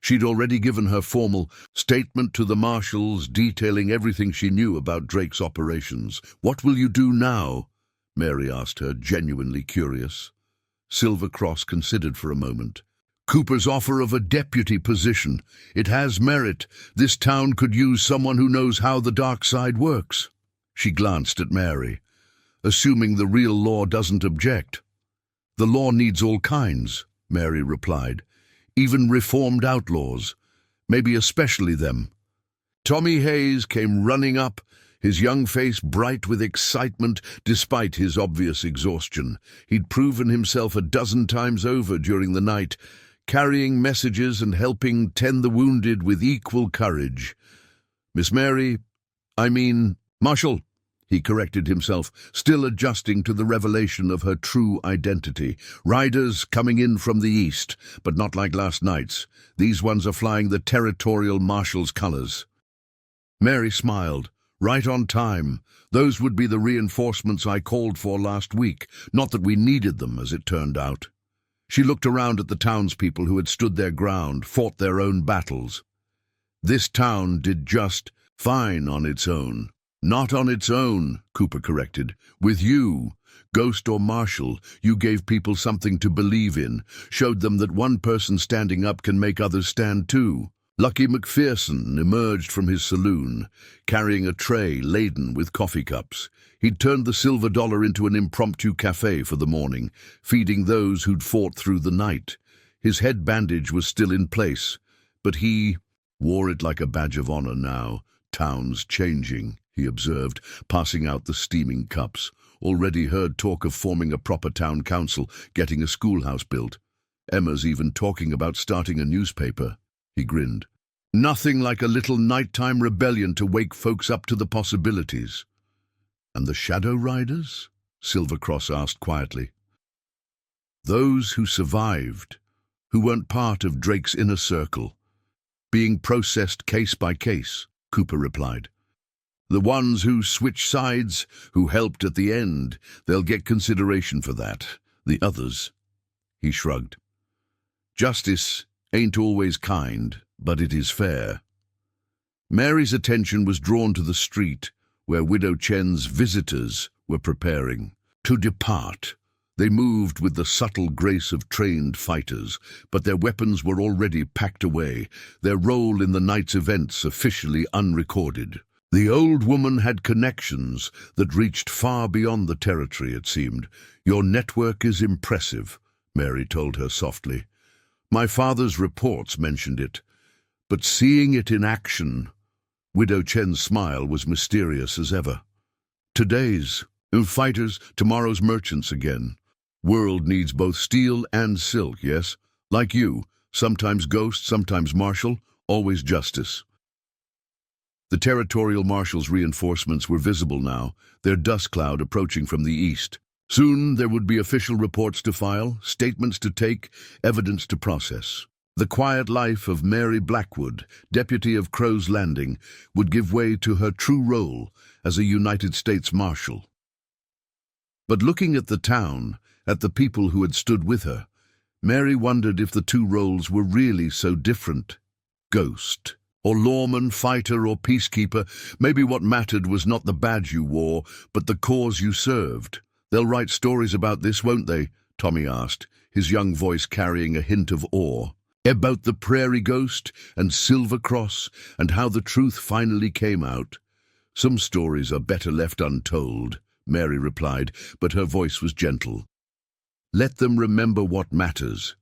She'd already given her formal statement to the marshals, detailing everything she knew about Drake's operations. "What will you do now?" Mary asked her, genuinely curious. Silvercross considered for a moment. "Cooper's offer of a deputy position. It has merit. This town could use someone who knows how the dark side works." She glanced at Mary. "Assuming the real law doesn't object." "The law needs all kinds," Mary replied. "Even reformed outlaws, maybe especially them." Tommy Hayes came running up, his young face bright with excitement despite his obvious exhaustion. He'd proven himself a dozen times over during the night, carrying messages and helping tend the wounded with equal courage. "Miss Mary, Marshal," he corrected himself, still adjusting to the revelation of her true identity. "Riders coming in from the east, but not like last night's. These ones are flying the territorial marshal's colors." Mary smiled. "Right on time. Those would be the reinforcements I called for last week. Not that we needed them, as it turned out." She looked around at the townspeople who had stood their ground, fought their own battles. "This town did just fine on its own." "Not on its own," Cooper corrected. "With you, Ghost or Marshal, you gave people something to believe in, showed them that one person standing up can make others stand too." Lucky McPherson emerged from his saloon, carrying a tray laden with coffee cups. He'd turned the silver dollar into an impromptu cafe for the morning, feeding those who'd fought through the night. His head bandage was still in place, but he wore it like a badge of honor now. "Town's changing," he observed, passing out the steaming cups. "Already heard talk of forming a proper town council, getting a schoolhouse built. Emma's even talking about starting a newspaper." He grinned. "Nothing like a little nighttime rebellion to wake folks up to the possibilities." "And the Shadow Riders?" Silvercross asked quietly. "Those who survived, who weren't part of Drake's inner circle. Being processed case by case," Cooper replied. "The ones who switched sides, who helped at the end, they'll get consideration for that. The others," he shrugged. "Justice ain't always kind, but it is fair." Mary's attention was drawn to the street where Widow Chen's visitors were preparing to depart. They moved with the subtle grace of trained fighters, but their weapons were already packed away, their role in the night's events officially unrecorded. The old woman had connections that reached far beyond the territory, it seemed. "Your network is impressive," Mary told her softly. "My father's reports mentioned it, but seeing it in action..." Widow Chen's smile was mysterious as ever. "Today's fighters, tomorrow's merchants again. World needs both steel and silk, yes? Like you, sometimes ghost, sometimes marshal, always justice." The territorial marshal's reinforcements were visible now, their dust cloud approaching from the east. Soon there would be official reports to file, statements to take, evidence to process. The quiet life of Mary Blackwood, deputy of Crow's Landing, would give way to her true role as a United States Marshal. But looking at the town, at the people who had stood with her, Mary wondered if the two roles were really so different. Ghost, or lawman, fighter, or peacekeeper, maybe what mattered was not the badge you wore, but the cause you served. "They'll write stories about this, won't they?" Tommy asked, his young voice carrying a hint of awe. "About the prairie ghost and Silver Cross and how the truth finally came out." "Some stories are better left untold," Mary replied, but her voice was gentle. "Let them remember what matters,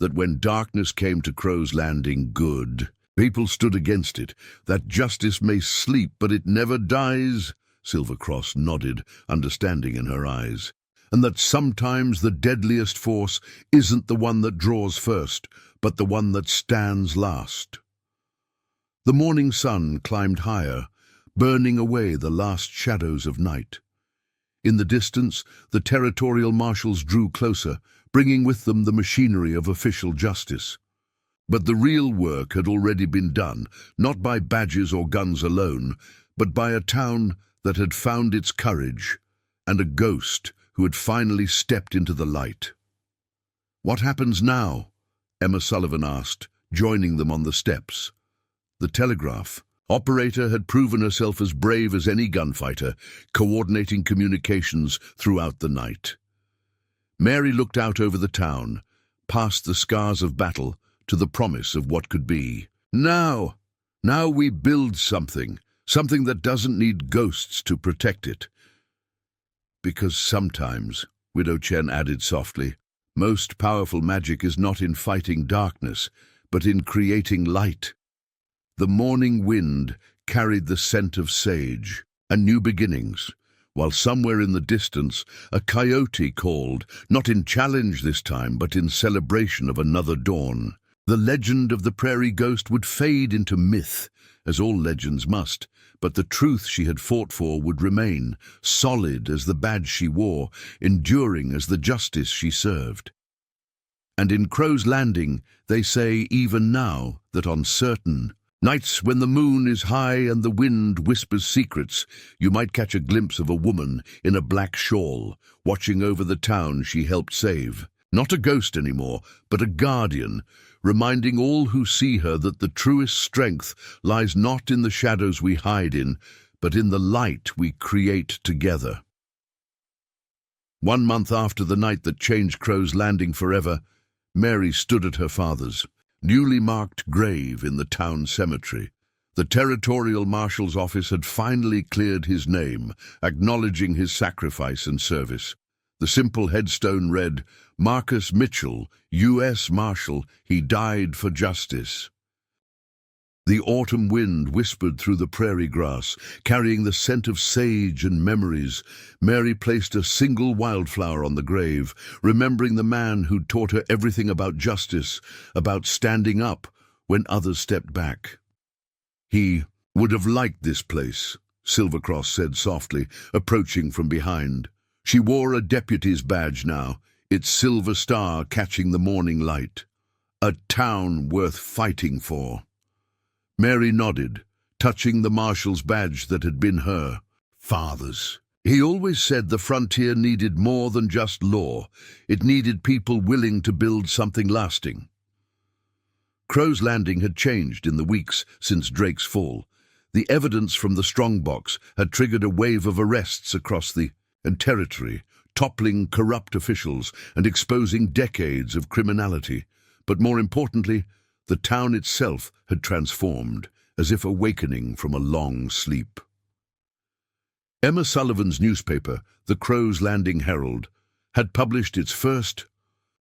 that when darkness came to Crow's Landing, good people stood against it, that justice may sleep, but it never dies." Silver Cross nodded, understanding in her eyes. "And that sometimes the deadliest force isn't the one that draws first, but the one that stands last." The morning sun climbed higher, burning away the last shadows of night. In the distance, the territorial marshals drew closer, bringing with them the machinery of official justice. But the real work had already been done, not by badges or guns alone, but by a town that had found its courage, and a ghost who had finally stepped into the light. "What happens now?" Emma Sullivan asked, joining them on the steps. The telegraph operator had proven herself as brave as any gunfighter, coordinating communications throughout the night. Mary looked out over the town, past the scars of battle, to the promise of what could be. Now we build something that doesn't need ghosts to protect it." "Because sometimes," Widow Chen added softly, "most powerful magic is not in fighting darkness, but in creating light." The morning wind carried the scent of sage and new beginnings, while somewhere in the distance a coyote called, not in challenge this time, but in celebration of another dawn. The legend of the prairie ghost would fade into myth, as all legends must, but the truth she had fought for would remain, solid as the badge she wore, enduring as the justice she served. And in Crow's Landing, they say even now that on certain nights when the moon is high and the wind whispers secrets, you might catch a glimpse of a woman in a black shawl, watching over the town she helped save. Not a ghost anymore, but a guardian, reminding all who see her that the truest strength lies not in the shadows we hide in, but in the light we create together. 1 month after the night that changed Crow's Landing forever, Mary stood at her father's newly marked grave in the town cemetery. The territorial marshal's office had finally cleared his name, acknowledging his sacrifice and service. The simple headstone read, "Marcus Mitchell, U.S. Marshal, he died for justice." The autumn wind whispered through the prairie grass, carrying the scent of sage and memories. Mary placed a single wildflower on the grave, remembering the man who'd taught her everything about justice, about standing up when others stepped back. "He would have liked this place," Silvercross said softly, approaching from behind. She wore a deputy's badge now, its silver star catching the morning light. A town worth fighting for. Mary nodded, touching the marshal's badge that had been her father's. He always said the frontier needed more than just law. It needed people willing to build something lasting. Crow's Landing had changed in the weeks since Drake's fall. The evidence from the strongbox had triggered a wave of arrests across the territory, toppling corrupt officials and exposing decades of criminality. But more importantly, the town itself had transformed, as if awakening from a long sleep. Emma Sullivan's newspaper, the Crow's Landing Herald, had published its first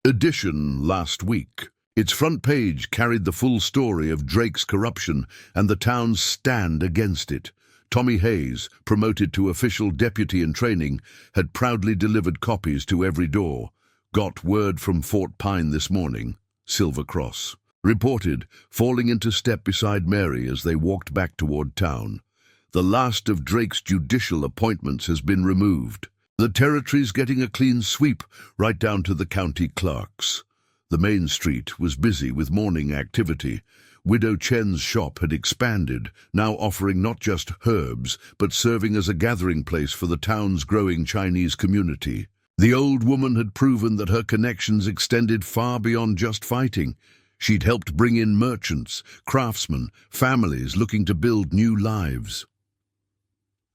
edition last week. Its front page carried the full story of Drake's corruption and the town's stand against it. Tommy Hayes, promoted to official deputy in training, had proudly delivered copies to every door. "Got word from Fort Pine this morning," Silver Cross reported, falling into step beside Mary as they walked back toward town. "The last of Drake's judicial appointments has been removed." The territory's getting a clean sweep, right down to the county clerks. The main street was busy with morning activity. Widow Chen's shop had expanded, now offering not just herbs, but serving as a gathering place for the town's growing Chinese community. The old woman had proven that her connections extended far beyond just fighting. She'd helped bring in merchants, craftsmen, families looking to build new lives.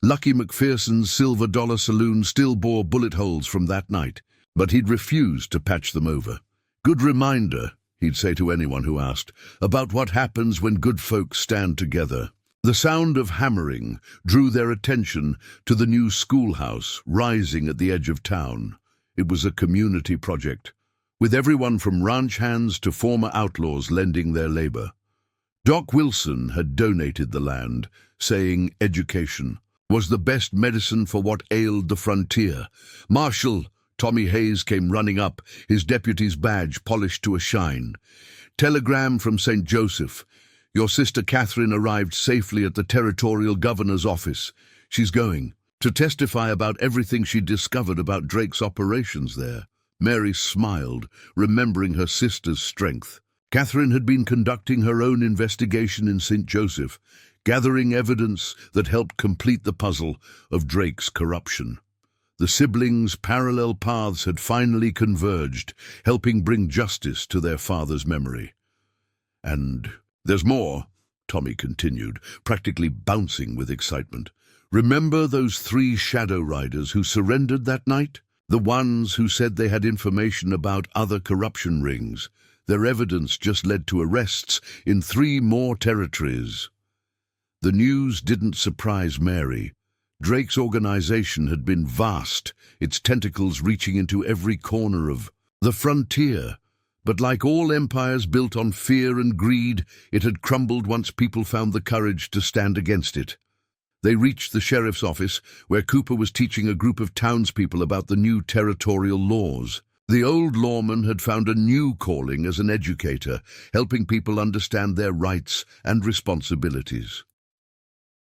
Lucky McPherson's Silver Dollar Saloon still bore bullet holes from that night, but he'd refused to patch them over. Good reminder, he'd say to anyone who asked, about what happens when good folks stand together. The sound of hammering drew their attention to the new schoolhouse rising at the edge of town. It was a community project, with everyone from ranch hands to former outlaws lending their labor. Doc Wilson had donated the land, saying education was the best medicine for what ailed the frontier. Marshal Tommy Hayes came running up, his deputy's badge polished to a shine. Telegram from St. Joseph. Your sister Catherine arrived safely at the territorial governor's office. She's going to testify about everything she discovered about Drake's operations there. Mary smiled, remembering her sister's strength. Catherine had been conducting her own investigation in St. Joseph, gathering evidence that helped complete the puzzle of Drake's corruption. The siblings' parallel paths had finally converged, helping bring justice to their father's memory. And there's more, Tommy continued, practically bouncing with excitement. Remember those 3 shadow riders who surrendered that night? The ones who said they had information about other corruption rings. Their evidence just led to arrests in 3 more territories. The news didn't surprise Mary. Drake's organization had been vast, its tentacles reaching into every corner of the frontier. But like all empires built on fear and greed, it had crumbled once people found the courage to stand against it. They reached the sheriff's office, where Cooper was teaching a group of townspeople about the new territorial laws. The old lawman had found a new calling as an educator, helping people understand their rights and responsibilities.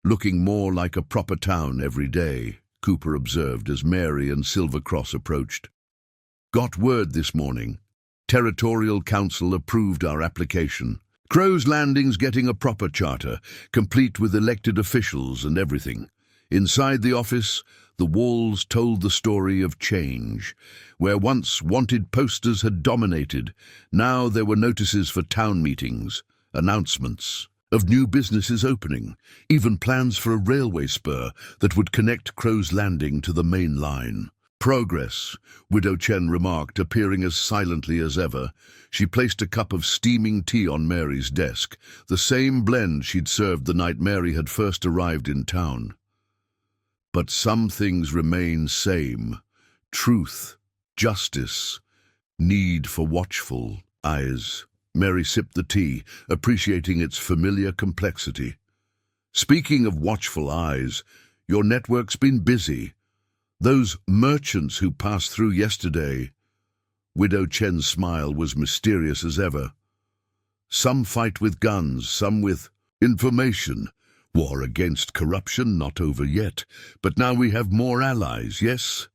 Looking more like a proper town every day, Cooper observed as Mary and Silver Cross approached. Got word this morning. Territorial Council approved our application. Crow's Landing's getting a proper charter, complete with elected officials and everything. Inside the office, the walls told the story of change. Where once wanted posters had dominated, now there were notices for town meetings, announcements of new businesses opening, even plans for a railway spur that would connect Crow's Landing to the main line. Progress, Widow Chen remarked, appearing as silently as ever. She placed a cup of steaming tea on Mary's desk, the same blend she'd served the night Mary had first arrived in town. But some things remain same. Truth, justice, need for watchful eyes. Mary sipped the tea, appreciating its familiar complexity. Speaking of watchful eyes, your network's been busy. Those merchants who passed through yesterday. Widow Chen's smile was mysterious as ever. Some fight with guns, some with information. War against corruption not over yet, but now we have more allies, yes?